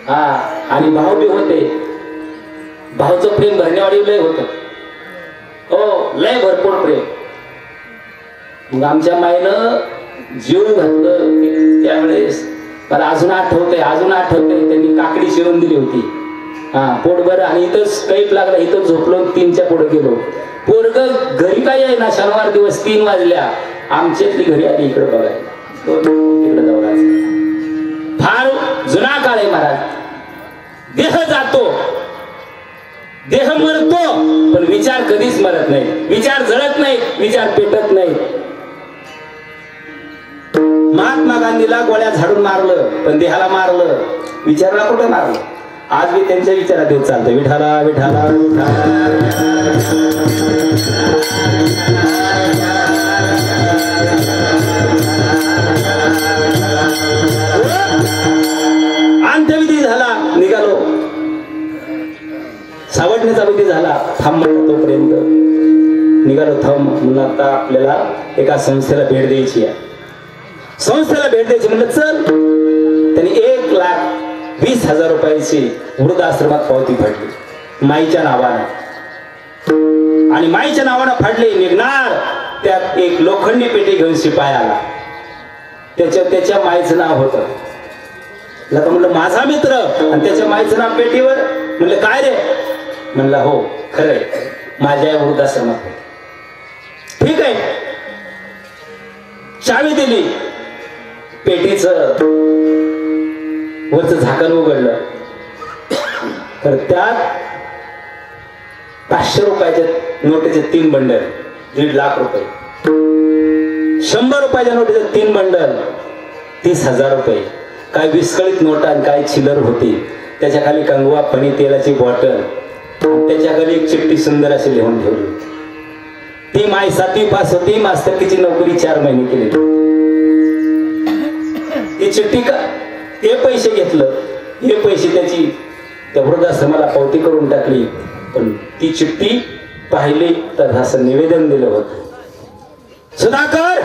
हा आणि भाऊ बी होते. भाऊचं प्रेम भरणेवाडी लय होतं, हो लय भरपूर प्रेम. मग आमच्या माईनं जीव घातलं त्यावेळेस. मला अजून आठवतंय, त्यांनी काकडी शिवून दिली होती. हा पोटभर. आणि इथंच कैप लागला, इथंच झोपलो, 3च्या पुढे गेलो. पोरग घरी काय आहे ना, शनिवार दिवस 3 वाजल्या, आमच्यातली घरी आली इकडे बघायला. तिकडे जाऊ. फार जुना काळ आहे महाराज. देह जातो, देह मरतो, पण विचार कधीच मरत नाही. विचार जळत नाही, विचार पेटत नाही. महात्मा गांधीला गोळ्या झाडून मारलं, पण देहाला मारलं, विचाराला कुठं मारलं. आज मी त्यांच्या विचारात येत चालतो. विठाला विठाला अंत थांब म्हणलं. तोपर्यंत निघालो. थांब म्हणलं आता आपल्याला एका संस्थेला भेट द्यायची आहे. संस्थेला भेट द्यायची म्हणलं चल. त्यांनी 1,20,000 रुपयाची वृद्धाश्रमात पावती फाडली माईच्या नावानं. आणि माईच्या नावानं फाडली. निघणार त्यात एक लोखंडी पेटी घेऊन शिपाई आला. त्याच्या माईचं नाव होतं. म्हणलं माझा मित्र आणि त्याच्या माईचं नाव पेटीवर. म्हणलं काय रे? म्हणलं हो खरंय माझ्या वृद्धाश्रमात. ठीक आहे. चावी दिली. पेटीचं वरचं झाकण उघडलं तर त्यात 500 रुपयाच्या नोटेचे 3 बंडल, 1.5 लाख रुपये. 100 रुपयाच्या नोटेचे 3 बंडल, 30,000 रुपये. काय विस्कळीत नोटा आणि काय चिल्लर होती. त्याच्या खाली कंगवा, फणी, तेलाची बॉटल. त्याच्या खाली एक चिठ्ठी सुंदर अशी लिहून ठेवली. ती माई 7वी पास होती. मास्तरकीची नोकरी 4 महिने केली. ती चिठ्ठी का हे पैसे घेतलं. हे पैसे त्याची त्या वृद्धाश्रमाला पावती करून टाकली. पण ती चिठ्ठी पाहिली तर असं निवेदन दिलं होतं. सुधाकर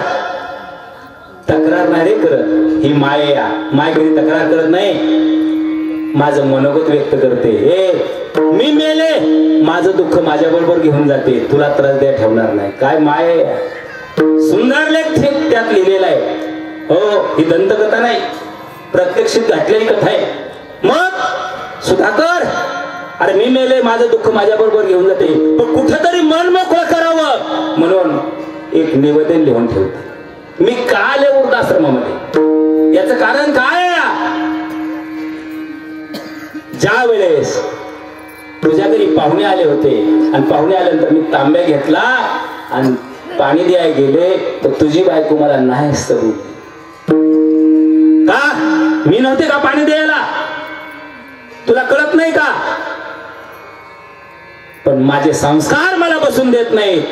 तक्रार नाही रे करत. ही माय कधी तक्रार करत नाही. माझं मनोगत व्यक्त करते. मी मेले माझं दुःख माझ्या बरोबर घेऊन जाते. तुला त्रास द्या ठेवणार नाही. काय माय सुंदर लेख त्यात लिहिलेला आहे. हो ही दंतकथा नाही, प्रत्यक्षित घडलेली कथा आहे. मग सुधाकर अरे मी मेले माझं दुःख माझ्या बरोबर घेऊन जाते. पण कुठेतरी मन मोकळं करावं म्हणून एक निवेदन लिहून ठेवते. मी का आले वृद्धाश्रमामध्ये याचं कारण काय आहे? ज्या वेळेस तुझ्या घरी पाहुणे आले होते आणि पाहुणे आल्यानंतर मी तांब्या घेतला आणि पाणी द्यायला गेले तर तुझी बायको मला नाही सरू. का मी नव्हते का पाणी द्यायला? तुला कळत नाही का? पण माझे संस्कार मला बसून देत नाहीत.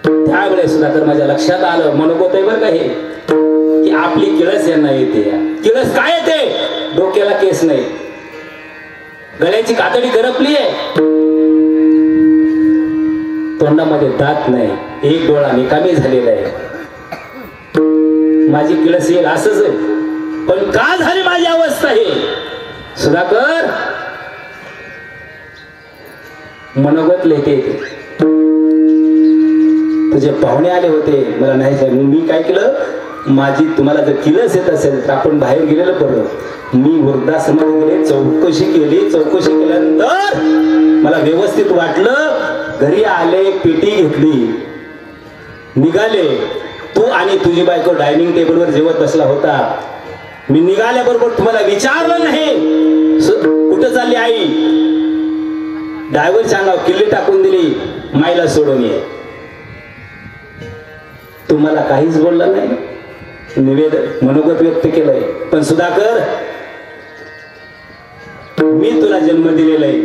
त्यावेळेस सुद्धा तर माझ्या लक्षात आलं मनोगत आहे बरं का हे की आपली किळस यांना येते. किळस काय येते? डोक्याला केस नाही, गळ्याची कातडी करपली आहे, तोंडामध्ये दात नाही, एक डोळा निकामी झालेला आहे. माझी किळस येईल असंच आहे. पण का झाली माझी अवस्था हे? सुधाकर मनोगत लिहिते. तुझे पाहुणे आले होते मला नाही. मी काय केलं? माझी तुम्हाला जर किळस येत असेल तर आपण बाहेर गेलेलं बरं. मी वृद्धाश्रमात गेले, चौकशी केली. चौकशी केल्यानंतर मला व्यवस्थित वाटलं. घरी आले, पेटी घेतली, निघाले. तू आणि तुझी बायको डायनिंग टेबलवर जेवत बसला होता. मी निघाल्याबरोबर तुम्हाला विचारलं नाही कुठं चालली आई. ड्रायव्हरच्या अंगावर किल्ली टाकून दिली, माईला सोडून ये. तुम्हाला काहीच बोलला नाही. निवेदन मनोगत व्यक्त केलंय. पण सुधाकर मी तुला जन्म दिलेला आहे.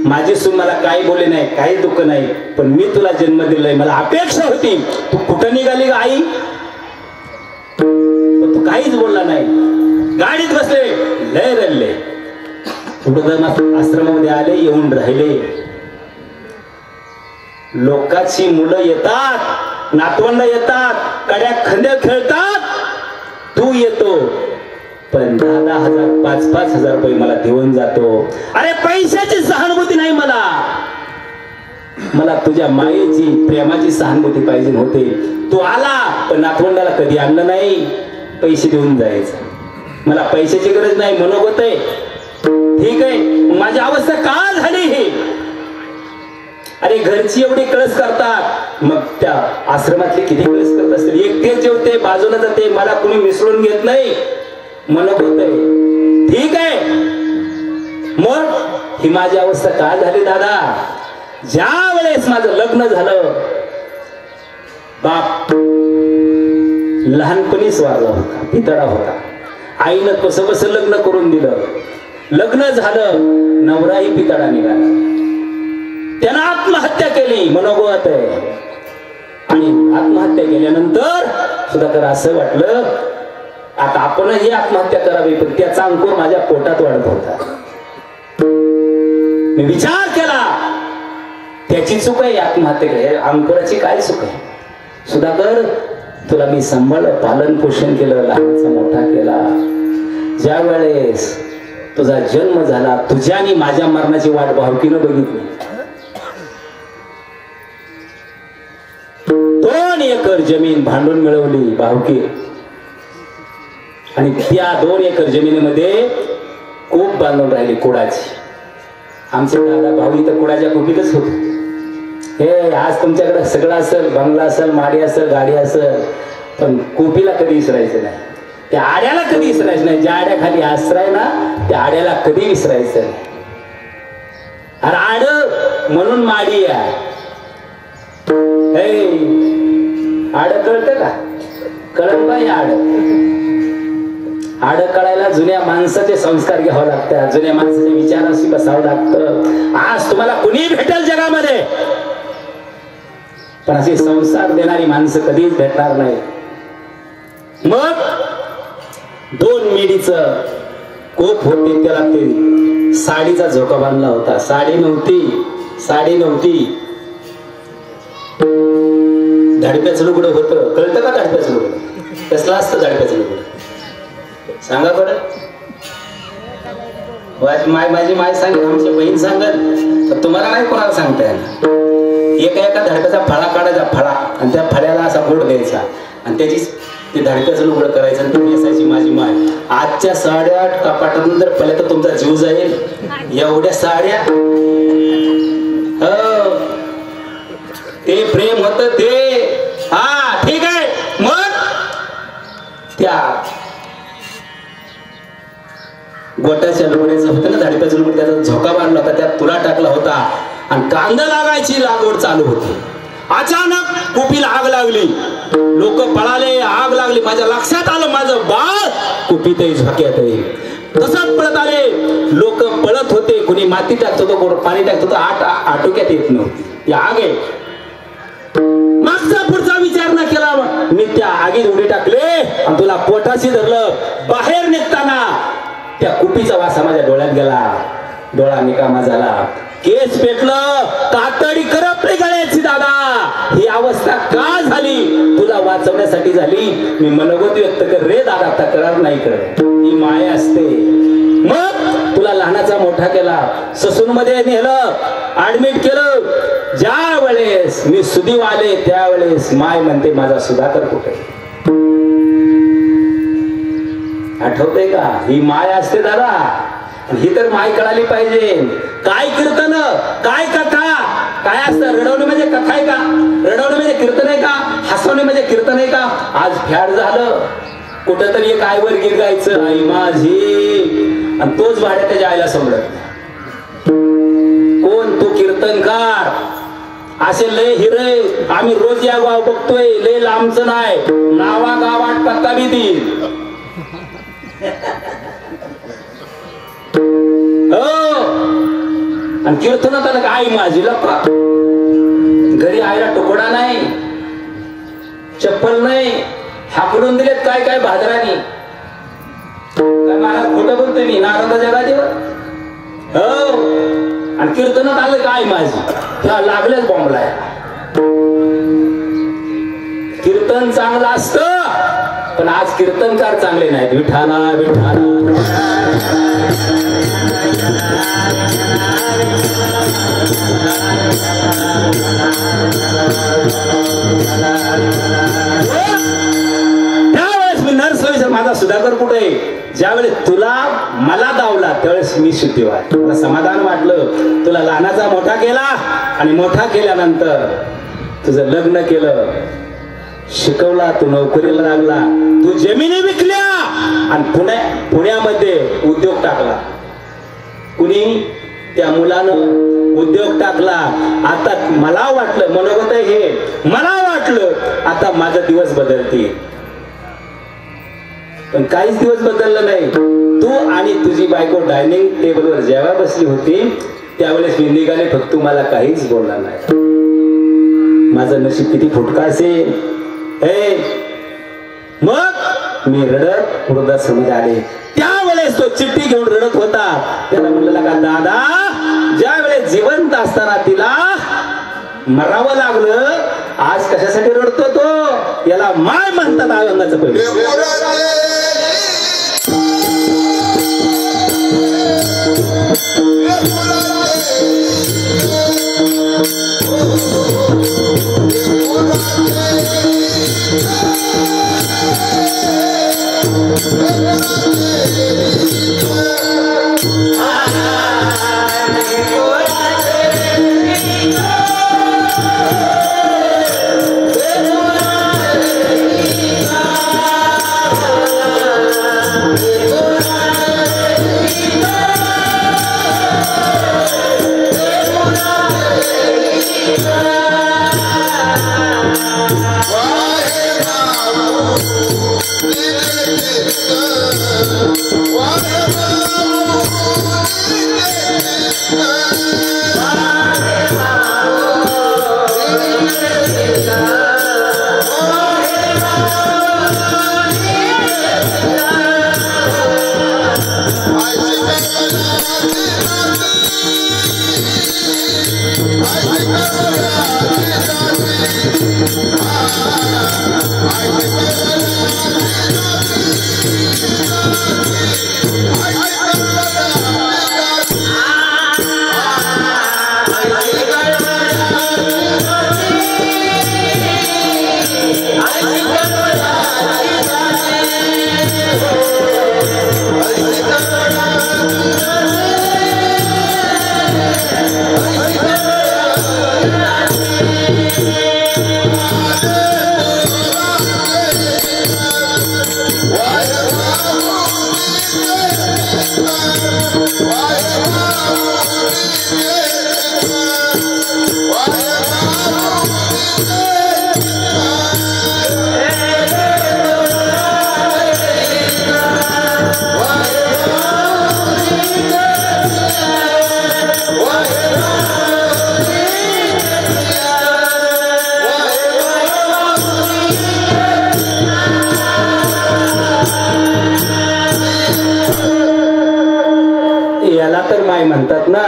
माझी सून मला काही बोलले नाही, काही दुःख नाही. पण मी तुला जन्म दिलाय. मला अपेक्षा होती तू कुठं निघाली ग आई. पण तू काहीच बोलला नाही. गाडीत बसले, लय रडले. आश्रमामध्ये आले, येऊन राहिले. लोकांची मुलं येतात, नातवंड येतात, कड्या खंड्या खेळतात. तू येतो पण 10,000 5,000 रुपये मला देऊन जातो. अरे पैशाची सहानुभूती नाही मला. मला तुझ्या मायेची प्रेमाची सहानुभूती पाहिजे होते. तू आला पण नातवंडाला कधी आणलं नाही. पैसे देऊन जायचं. मला पैशाची गरज नाही, मनोगत आहे. ठीक आहे, माझी अवस्था का झाली ही? अरे घरची एवढी कळस करतात, मग त्या आश्रमातली किती कळस करत असतील. एकटे जेवते, बाजूला जाते, मला कुणी मिसळून घेत नाही. मनोगत आहे. ठीक आहे, मग ही माझी अवस्था का झाली दादा? ज्या वेळेस माझं लग्न झालं, बाप लहानपणीच वारला होता, पितळा होता. आईनं कसं कसं लग्न करून दिलं. लग्न झालं, नवराही पितळा निघाला. त्यानं आत्महत्या केली. मनोगत आहे. आणि आत्महत्या केल्यानंतर सुद्धा तर असं वाटलं आता आपणही आत्महत्या करावी. पण त्याचा अंकुर माझ्या पोटात वाढत होता. मी विचार केला त्याची चूक आहे आत्महत्येकडे. अंकुराची काय चूक आहे? सुधाकर, तुला मी सांभाळलं, पालन पोषण केलं, लहानचा मोठा केला. ज्या वेळेस तुझा जन्म झाला, तुझ्या आणि माझ्या मरणाची वाट भावकीनं बघितली. 2 एकर जमीन भांडून मिळवली भावकी, आणि त्या 2 एकर जमिनीमध्ये कूप बांधून राहिली कुडाची. आमचे दादा भाऊ इथं कुडाच्या कुपीतच होते. हे आज तुमच्याकडे सगळं असेल, बंगला असेल, माडी असेल, गाडी असेल, पण कुपीला कधी विसरायचं नाही, त्या आड्याला कधी विसरायचं नाही. ज्या आड्याखाली आश्रय ना, त्या आड्याला कधी विसरायचं नाही. अरे आड म्हणून माडी आहे. आड कळतं का? कळत नाही आड. आड कळायला जुन्या माणसाचे संस्कार घ्यावं लागतात, जुन्या माणसाचे विचाराशी बसावं लागतं. आज तुम्हाला कुणी भेटेल जगामध्ये, पण असे संस्कार देणारी माणसं कधीच भेटणार नाही. मग 2 मिडीचं कोप होते, त्याला ते साडीचा झोका बांधला होता. साडी नव्हती, धाडप्याचं लुगडं होतं. कळतं का धाडप्याचं लुगडं? कसलं असतं धाडप्याचं लुगडं? सांगा बरं. माझी माय सांगेल, आमची बहीण सांगत, तुम्हाला नाही कोणाला सांगता येणार. एका धाडप्याचा फळा काढायचा, फळा, आणि त्या फळ्याला असा गोड द्यायचा, आणि त्याची ते धाडप्याचं लुगडं करायचं, आणि ती नेसायची माझी माय. आजच्या साड्या कपाटातून जर पहिले तर तुमचा जीव जाईल. एवढ्या साड्या, ते प्रेम होत ते. हा ठीक आहे. मग त्या गोटाच्या लुगड्याचं होतं ना, धाडप्याचं लुगडं, त्याचा झोका बांधला होता, त्यात तुला टाकला होता, आणि कांदा लागायची लागवड चालू होती. अचानक कुपीला आग लागली, लोक पळाले, आग लागली. माझ्या लक्षात आलं, माझं बाळ कुपीत झोक्यात आहे. तसंच पळत आले लोक, पळत होते. कुणी माती टाकत होतं, कोण पाणी टाकत होतं, आटोक्यात येत नव्हती. आग आहे. मागचा पुढचा विचार न केला, मी त्या आगीत उडी टाकले, आणि तुला पोटाशी धरलं. बाहेर निघताना त्या कुपीचा वासा माझ्या डोळ्यात गेला, डोळा निकामा झाला. केस पेटलं, कातडी करपली गळ्याची. दादा, ही अवस्था का झाली? तुला वाचवण्यासाठी झाली. मी मनोगत व्यक्त कर रे दादा, तक्रार नाही करत. ही माया असते. मग तुला लहानाचा मोठा केला, ससून मध्ये नेलं, ऍडमिट केलं. ज्या वेळेस मी सुदीव आले, त्यावेळेस माय म्हणते, माझा सुधाकर कुठे? आठवतंय का? ही माय असते दादा. ही तर माय कळाली पाहिजे. काय कीर्तन, काय कथा, काय असतं? रडवणे म्हणजे कथा आहे का? रडवणे म्हणजे कीर्तन आहे का? हसवणे म्हणजे कीर्तन आहे का? आज फॅड झालं. कुठंतरी एक आईवर गीत गायचं, आई माझी, आणि तोच भाड्या त्याच्या आईला समजत. कोण? तो कीर्तनकार. असे लय हिरे आम्ही रोज या गाव बघतोय. लय लांबचं नाही, नावा गावात पत्ता बी देईल. आणि कीर्तनात आलं का, आई माझी लपा. घरी आईला तुकडा नाही, चप्पल नाही, हाकडून दिलेत काय काय भादरानी. काय मला खोटं बोलतोय मी? नारदा जगा देव. हो. आणि कीर्तनात आलं का, आई माझी, त्या लागल्याच बॉम्बला. कीर्तन चांगलं असतं, पण आज कीर्तनकार चांगले नाहीत. विठाला विठाला. त्यावेळेस मी नरसोईचा माझा सुधाकर कुठे? ज्यावेळेस तुला मला दावला त्यावेळेस मी शुद्धी वाट, मला समाधान वाटलं. तुला लहानाचा मोठा केला, आणि मोठा केल्यानंतर तुझं लग्न केलं, शिकवला, तू नोकरीला लागला, तू जमिनी विकल्या, आणि पुण्यामध्ये उद्योग टाकला. कुणी? त्या मुलानं उद्योग टाकला. आता मला वाटलं, मनोगत आहे हे, मला वाटलं आता माझा दिवस बदलतील, पण काहीच दिवस बदललं नाही. तू आणि तुझी बायको डायनिंग टेबलवर जेव्हा बसली होती त्यावेळेस मी निघाले, फक्त तुम्हाला काहीच बोलणार नाही. माझं नशीब किती फुटका असेल. मग मी रडत वृद्धाश्रमात आले. त्यावेळेस तो चिठ्ठी घेऊन रडत होता. त्याला म्हणलं का, दादा ज्या वेळेस जिवंत असताना तिला मरावं लागलं. आज कशासाठी रडतो तो? याला माय म्हणतात अभंगाचं पहिले. याला तर माय म्हणतात ना.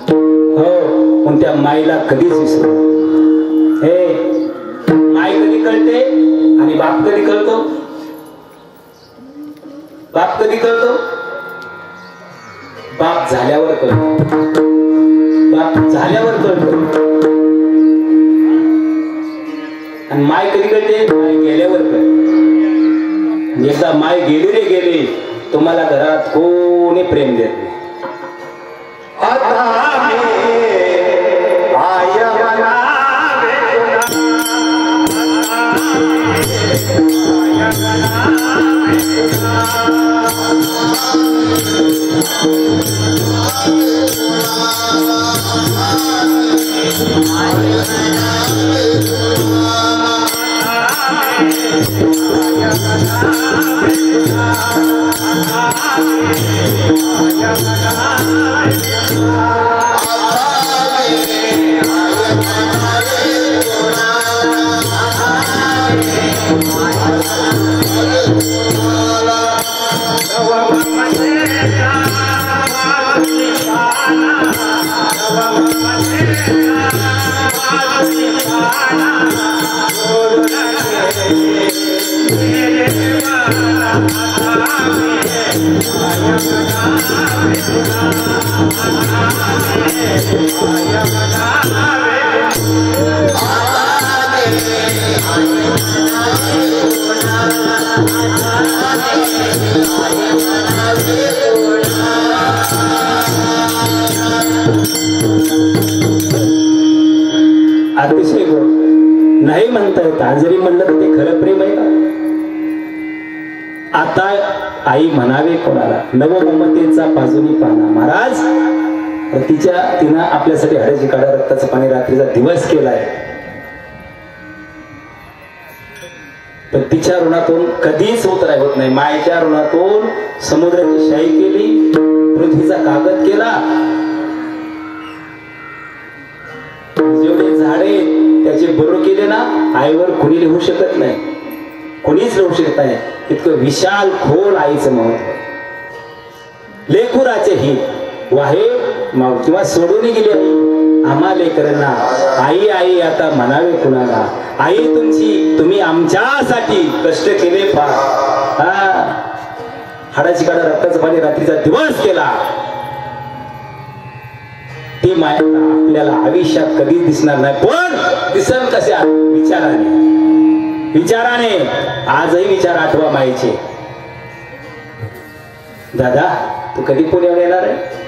हो, पण त्या माईला कधीच विसरू. हे माय कधी कळते आणि बाप कधी कळतो? बाप कधी कळतो? बाप झाल्यावर कळतो. बाप झाल्यावर कळतो. आणि माय कधी कळते? माय गेल्यावर कळते. एकदा माय गेली रे गेली, तुम्हाला घरात कोणी प्रेम देत नाही. अतिशय नाही म्हणता येत. जरी म्हणलं तर ते खरं प्रेम आहे का? आता आई म्हणावे कोणाला, नवममतेचा बाजूनी पाना. महाराज तिनं आपल्यासाठी हळदी काढा रक्ताचं पाणी रात्रीचा दिवस केलाय. पण तिच्या ऋणातून कधीच उतराय होत नाही. मायेच्या ऋणातून समुद्राची शाई केली, पृथ्वीचा कागद केला. जेवढे झाडे त्याचे बरो केले ना, आईवर कोणी लिहू शकत नाही, कोणीच लिहू शकत नाही. इतकं विशाल खोल आईचं महत्व. लेकुराचे ही वाहे किंवा सोडून गेली आई, आम्हा लेकरांना आई आई आता म्हणावे कुणाला. आई तुम्ही आमच्यासाठी कष्ट केले फार. हाडाची काढा रक्ताचं पाणी रात्रीचा दिवस केला. ती माया आपल्याला आयुष्यात कधीच दिसणार नाही, पण दिसन कशा विचाराने आजही विचार आठवा मायेचे. दादा तू कधी पुण्यावर येणार आहे?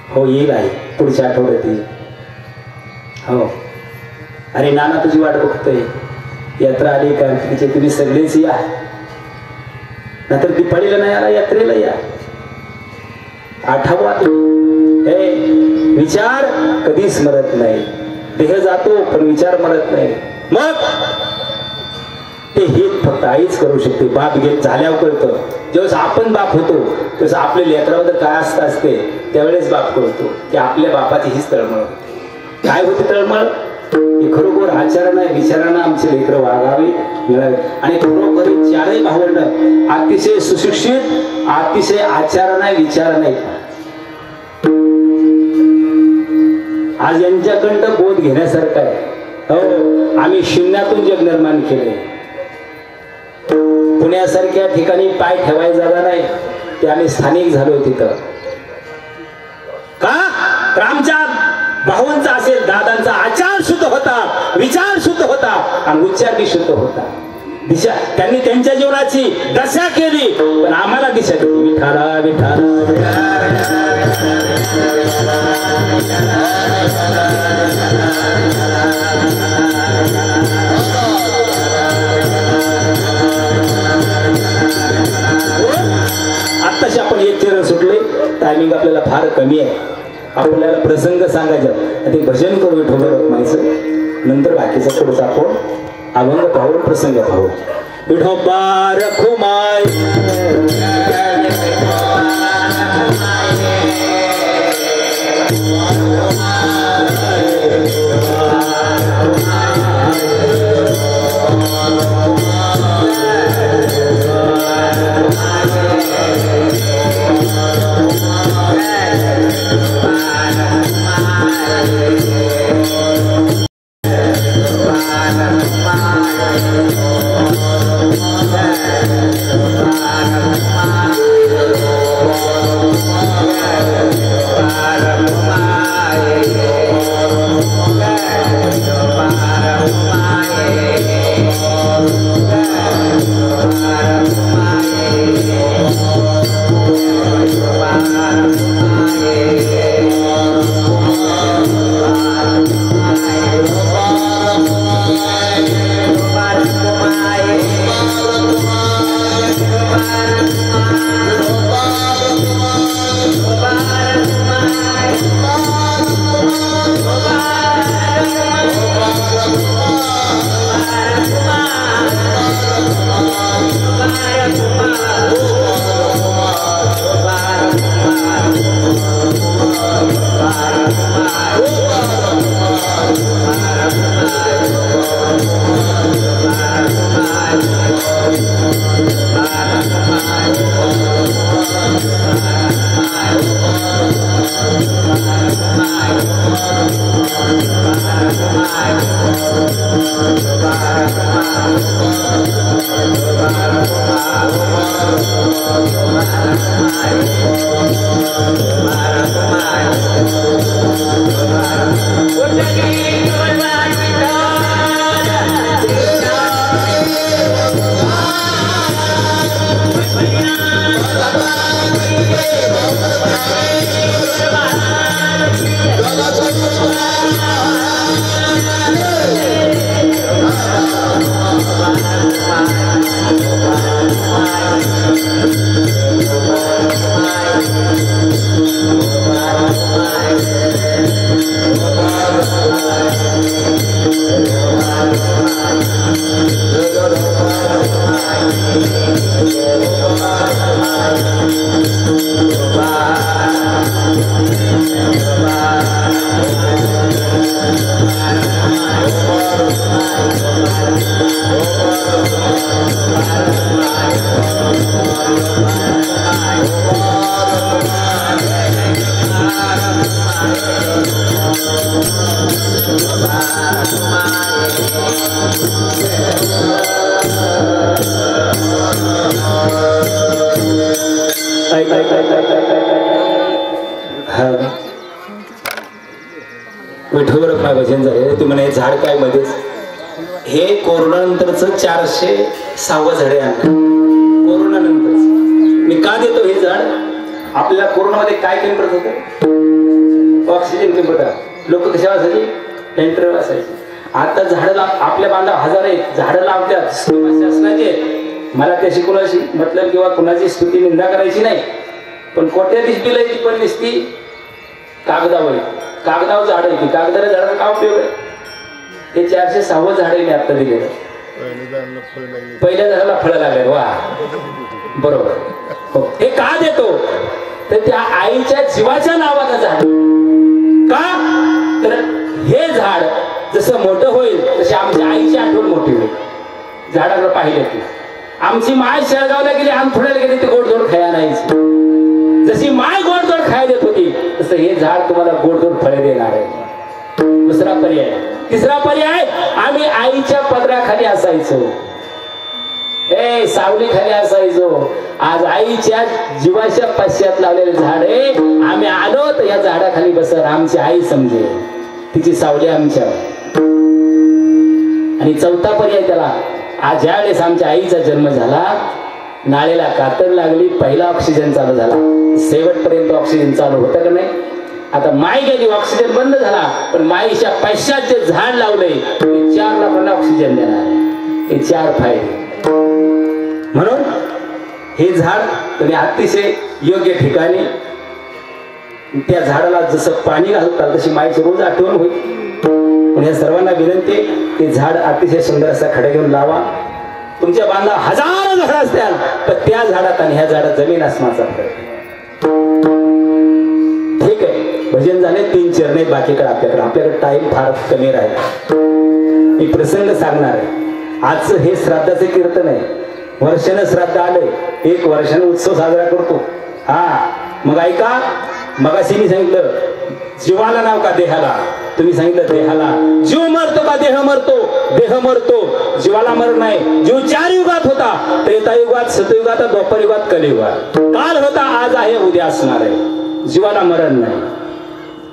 हो येईल आहे, पुढच्या आठवड्यात येईल. हो अरे नाना तुझी वाट बघतोय. यात्रा आली कार्तिकीची, तुम्ही सगळेच या. नंतर दिपाळीला नाही आला यात्रेला या. आठवा हे विचार कधीच मरत नाही. देह जातो पण विचार मरत नाही. मग ते हित फक्त आईच करू शकते. बाप घेत झाल्यावर कळतं. जेव्हा आपण बाप होतो तसं आपल्या लेकराबद्दल काय असते त्यावेळेस बाप कळतो की आपल्या बापाची हीच तळमळ होती. काय होती तळमळ? की खरोखर आचरण विचारानं आमचे लेकर वागावे मिळावे. आणि खरोखर चारही भावंड अतिशय सुशिक्षित, अतिशय आचरण विचार नाही. आज यांच्याकडं बोध घेण्यासारखं आहे. हो आम्ही शून्यातून जग निर्माण केले. पुण्यासारख्या ठिकाणी पाय ठेवायला जागा नाही, ते आम्ही स्थानिक झालो तिथं. का तर आमच्या भावांचा असेल दादांचा आचार शुद्ध होता, विचार शुद्ध होता आणि उच्चार बी शुद्ध होता. दिशा त्यांनी त्यांच्या जीवनाची दशा केली, पण आम्हाला दिशा दिली. विठाला विठाला आत्ताशी आपण एक चरण सुटले. टायमिंग आपल्याला फार कमी आहे. आपल्याला प्रसंग सांगायचा ते भजन करू विठोबा रखमाईचं. नंतर बाकीचा पुढचा आपण अभंग पाहून प्रसंग पाहू. विठोबा रखमाई Bye. काय भजन झाले तुम्ही म्हणे झाड काय मध्येच हे कोरोनानंतरच 406वं झाड आहे कोरोनानंतरच मी का देतो हे झाड आपल्याला कोरोनामध्ये काय कमी पडत होतं ऑक्सिजन कमी पडत लोक कशा असायची टेंटर असायचे आता झाडं आपल्या बांधव हजार आहेत झाडं लावतात शासनाचे मला त्याशी कुणाशी मतलब किंवा कुणाची स्तुती निंदा करायची नाही पण कोट्याधीश बिलायची पण दिसती कागदावर झाड आहे ती कागदाला झाडाचा काय उपयोग आहे हे 406वं झाड आहे मी आता दिलेलं पहिल्या झाडाला फळं लागले वा बरोबर हे का देतो तर त्या आईच्या जीवाच्या नावानं झाड का तर हे झाड जसं मोठं होईल तशी आमच्या आईची आठवण मोठी होईल झाडाकडे पाहिलं की आमची माय शेळगावला गेली आमथोड्याला गेली ते गोडधोड खाया नाहीची जशी माय गोडधोड खाया देत होती तसं हे झाड तुम्हाला गोडधोड फळे देणार आहे दुसरा पर्याय तिसरा पर्याय आम्ही आईच्या पदराखाली असायचो सावली खाली असायचो आज आईच्या जीवाच्या पाश्यात लावलेले झाड आहे आम्ही आलो तर या झाडाखाली बसर आमची आई समजेल तिची सावली आमच्या आणि चौथा पर्याय त्याला आज ज्या वेळेस आमच्या आईचा जन्म झाला नाळेला कातर लागली पहिला ऑक्सिजन चालू झाला शेवटपर्यंत ऑक्सिजन चालू होतं का नाही आता माय गेली ऑक्सिजन बंद झाला पण माईच्या पैशात जे झाड लावलंय ते 4 लोकांना ऑक्सिजन देणार हे 4 फायदे म्हणून हे झाड तुम्ही अतिशय योग्य ठिकाणी त्या झाडाला जसं पाणी घालताल तशी माईची रोज आठवण होईल पण या सर्वांना विनंती ते झाड अतिशय सुंदर असा खडे घेऊन लावा तुमच्या बांधा हजारो झाडं असतील पण त्या झाडात आणि ह्या झाडात जमीन आसमानाचा फरक ठीक आहे भजन झाले 3 चरणे बाकीकडे आपल्याकडे टाइम फार कमी राहील मी प्रसंग सांगणार आहे आजचं हे श्राद्धाचे कीर्तन आहे वर्षानं श्राद्ध आलंय 1 वर्षानं उत्सव साजरा करतो मग ऐका मगाशी मी सांगितलं जीवाला नाव का देहाला तुम्ही सांगितलं देहाला जीव मरतो का देह मरतो जीवाला मरण नाही जीव 4 युगात होता त्रेतायुगात सतयुगात द्वापर युगात कलियुगात काल होता आज आहे उद्या असणार आहे जीवाला मरण नाही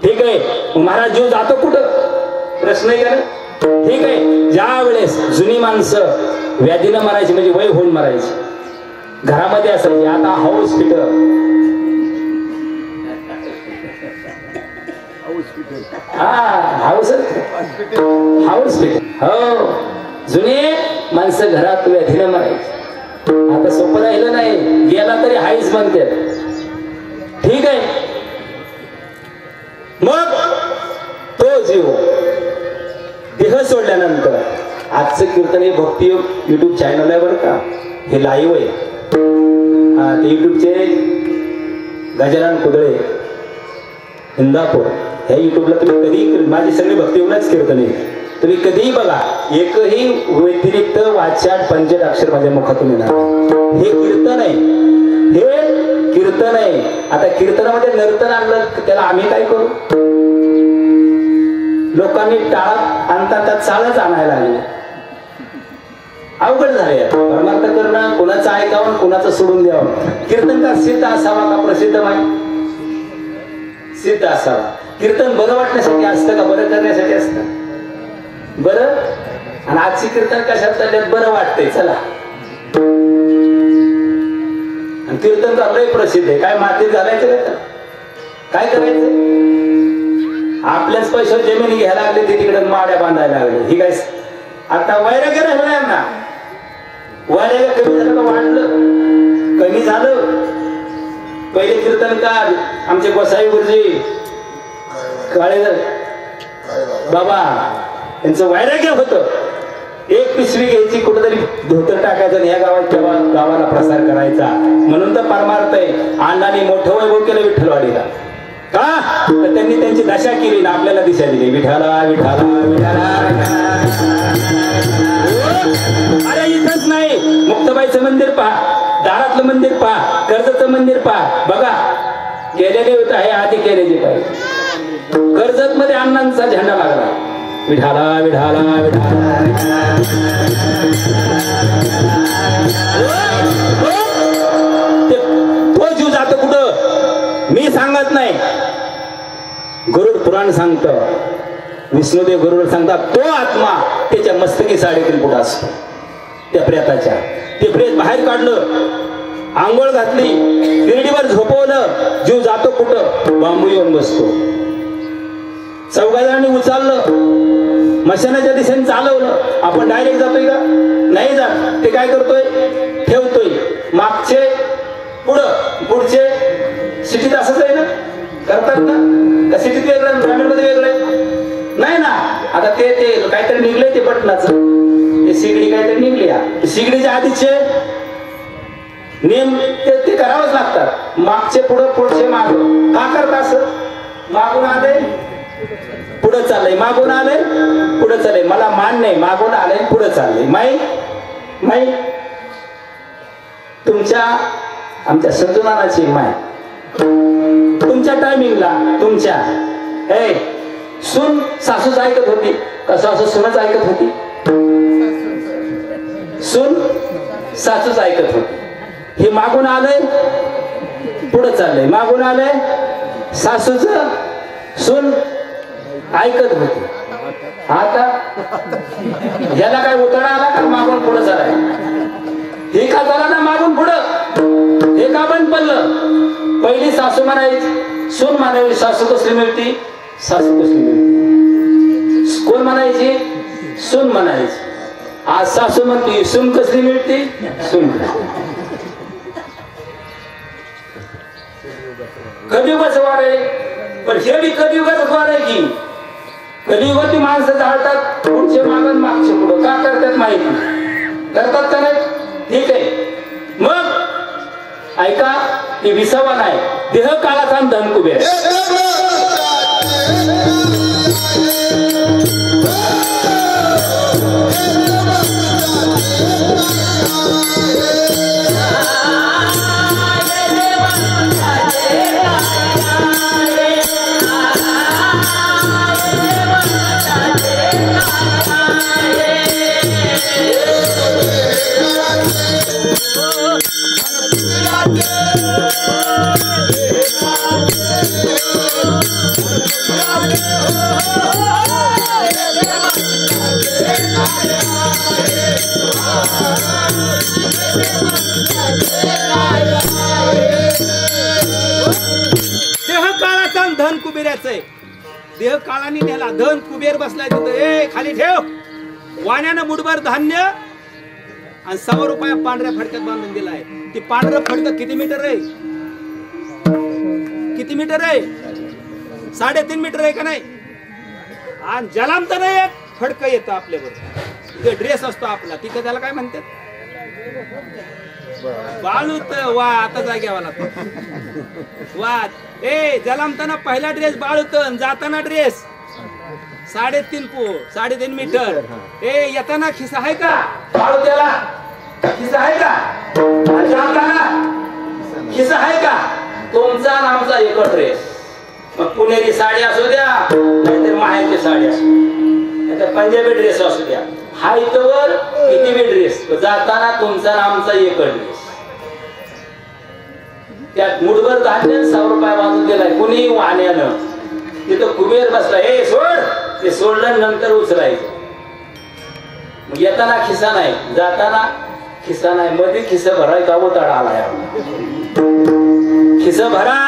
ठीक आहे महाराज जीव जातो कुठं प्रश्न आहे का ठीक आहे ज्या वेळेस जुनी माणसं व्याधीनं मरायची म्हणजे वय होऊन मरायची घरामध्ये असायची आता हॉस्पिटल हो जुने माणसं घरात व्याधीनं मरायची आता सोपं राहिलं नाही गेला तरी हाईच म्हणते ठीक आहे मग तो जीव देह सोडल्यानंतर आजचं कीर्तन हे भक्तियोग युट्यूब चॅनल आहे बरं का हे लाईव्ह आहे ते युट्यूबचे गजानन कुदळे इंदापूर ह्या युट्यूबला तुम्ही कधीही माझी सगळी भक्तियोगच कीर्तन आहे तुम्ही कधीही बघा एकही व्यतिरिक्त वाचाट पंचट अक्षर माझ्या मुखातून येणार हे कीर्तन आहे हे कीर्तन आहे आता कीर्तनामध्ये नर्तन आणलं त्याला आम्ही काय करू लोकांनी टाळा आणतात त्यात चालच आणायला लागले अवघड झाले परमार्थ करणं कोणाचं ऐकावं कोणाचं सोडून द्यावं कीर्तन का सिद्ध असावा का प्रसिद्ध माहिती सिद्ध असावा कीर्तन बरं वाटण्यासाठी असतं का बरं करण्यासाठी असतं बरं आणि आजची कीर्तन कशात चालल्यात बरं वाटतंय चला आणि कीर्तन तर लय प्रसिद्ध आहे काय मातीत घालायचं का काय करायचं आपल्याच पैशावर जमीन घ्यायला लागले ते तिकडे माड्या बांधायला लागले ही काय आता वैराग्य राहिलं ना वैराग्य कमी झालं का वाढलं कमी झालं पहिले कीर्तनकार आमचे गोसाई गुरुजी काळे बाबा यांचं वैराग्य होतं 1 पिशवी घ्यायची कुठेतरी धोतर टाकायचं आणि या गावात तेव्हा गावाला प्रसार करायचा म्हणून तर परमार्थ आहे अण्णांनी मोठं वैभव केलं विठ्ठलवाडीला का तर त्यांनी त्यांची दशा केली ना आपल्याला दिशा दिली विठाला विठाला विठाला अरे इथंच नाही मुक्ताबाईचं मंदिर पहा दारातलं मंदिर पहा कर्जतचं मंदिर पहा बघा केलेले होत आहे आधी केलेले पाहिजे कर्जत मध्ये अण्णांचा झेंडा लागला विठाला विठाला विठाला तो जीव जातो कुठं मी सांगत नाही गरुड पुराण सांगत विष्णुदेव गरुड सांगतात तो आत्मा त्याच्या मस्तकी 3.5 फूट असतो त्या प्रेताच्या. ते प्रेत बाहेर काढलं, आंघोळ घातली, तिरडीवर झोपवलं, जीव जातो कुठं, बांबू येऊन बसतो. चौघाजणांनी उचललं, मशानाच्या दिशेने चालवलं. आपण डायरेक्ट जातोय का? नाही जात. ते काय करतोय, ठेवतोय. मागचे पुढं, पुढचे. सिटीत असंच आहे ना, करतात ना? सिटीत वेगळं, ग्रामीणमध्ये वेगळं नाही ना. आता ते काहीतरी निघलंय ते बटनाचं, ते सिगडी काहीतरी निघली. सिगडीच्या आधीचे नेम ते करावंच लागतात. मागचे पुढं, पुढचे माग. का करतात असं? मागून आले पुढं चाललंय, मागून आले पुढं चाललंय. मला मान नाही, मागून आलंय पुढं चाललंय. माई तुमच्या आमच्या संतुनाची माय तुमच्या टायमिंगला तुमच्या सून सासूच ऐकत होती का सासू सूनच ऐकत होती? सून सासूच ऐकत होती. हे मागून आलंय पुढं चाललंय, मागून आलंय सासूच सून ऐकत होती. आता ह्याला काय उतरा आला का मागून पुढं चालाय? हे का झाला ना मागून पुढं? हे का बंद पडलं? पहिली सासू म्हणायची, सून म्हणायची. सासू कसली मिळती? सासू कसली मिळती? कोण म्हणायची? सून म्हणायची. आज सासू म्हणते सून कसली मिळते? सून. कलियुगाचं वार आहे, पण हे बी कलियुगाचं वार आहे की कलियुगाची माणसं जाळतात पुढचे मागून मागचे पुढं. का करतात माहिती? करतात का नाही? ठीक आहे. मग ऐका, ती विसावा नाही, देह काळाचा धन कुबेर. देह काळाचा धन कुबेराचं आहे. देह काळाने नेला, धन कुबेर बसलाय तिथं. खाली ठेव. वाण्यानं मुठभर धान्य आणि 100 रुपया पांढऱ्या फडक्यात बांधून दिलाय. ती पांढरं फडकं किती मीटर आहे? किती मीटर आहे? 3.5 मीटर आहे का नाही? आणि जलांतर एक फडकं येतं आपल्यावर, जे ड्रेस असतो आपला, तिथं त्याला काय म्हणतात? बाळूत. वा, आता जाग्यावाला वा. जलांताना पहिला ड्रेस बाळूत, जाताना ड्रेस 3.5 मीटर. येताना खिसा आहे का? बाळू त्याला खिसा आहे का? जाताना खिसा आहे का? तुमचा नामचा एकच ड्रेस. मग पुणेरी साडी असू द्या, नाहीतर माहेरची साडी असू द्या, नाहीतर पंजाबी ड्रेस असू द्या, हायतवर किती बी ड्रेस, जाताना तुमचा नामचा एकच ड्रेस. त्यात मुठभर धान्य 100 रुपया बांधून दिलाय कुणी वाण्यानं. तिथं कुबेर बसला. सोड. ते सोडलं, नंतर उचलायचं. मग येताना खिसा नाही, जाताना खिसा नाही. मध्ये खिसा भराय का तडा आलाय? खिसा भरा.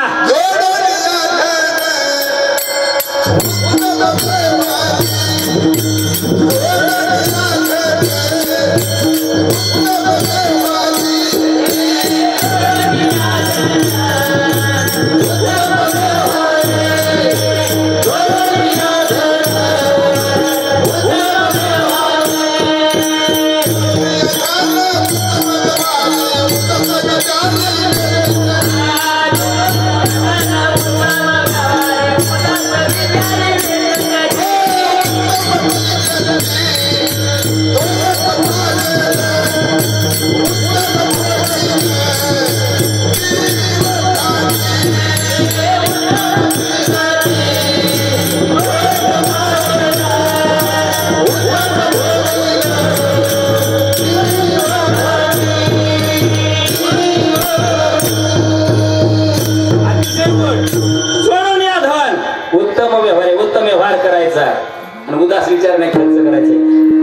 विचाराने खर्च करायचे.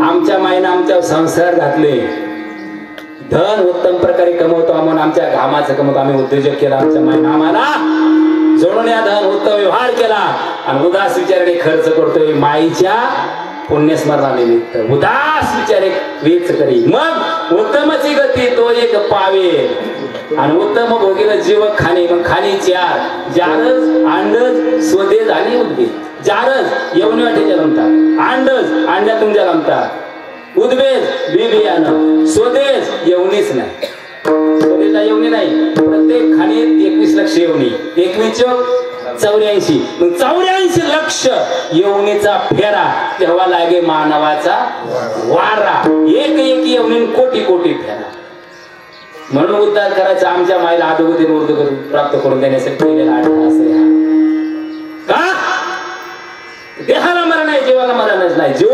आमच्या माईनं आमच्या संसार घातले. धन उत्तम प्रकारे कमवतो म्हणून आमच्या घामाचं कमवतो. आम्ही उद्योजक केला. आमच्या माईनं आम्हाला जोडून या धन उत्तम व्यवहार केला आणि उदास विचाराने खर्च करतोय माईच्या पुण्यस्मरणानिमित्त. उदास विचारे वेच करी मग उत्तमची गती तो एक पावे आणि उत्तम भोगीला जीव खाणे. मग खाणी चार जारज अंडज स्वदेज आणि उद्भिद. जारज येवणी वाटे जन्मतात, अंडज अंड्यातून जन्मतात, उद्भिद बी बियाणं, स्वदेज येवणीच नाही. स्वदेशला येवणी नाही. प्रत्येक खाणीत 21 लक्ष येवणी. 21 84. मग 84 लक्ष येवणीचा फेरा तेव्हा लागे मानवाचा वारा. एक एक येवणी कोटी कोटी फेरा. म्हणून उद्धार करायचा आमच्या माईला अधोगतीने ऊर्ध्व प्राप्त करून देण्यासाठी केलेला अट्टहास आहे. का देहाला मरण आहे, जीवाला मरणच नाही. जीव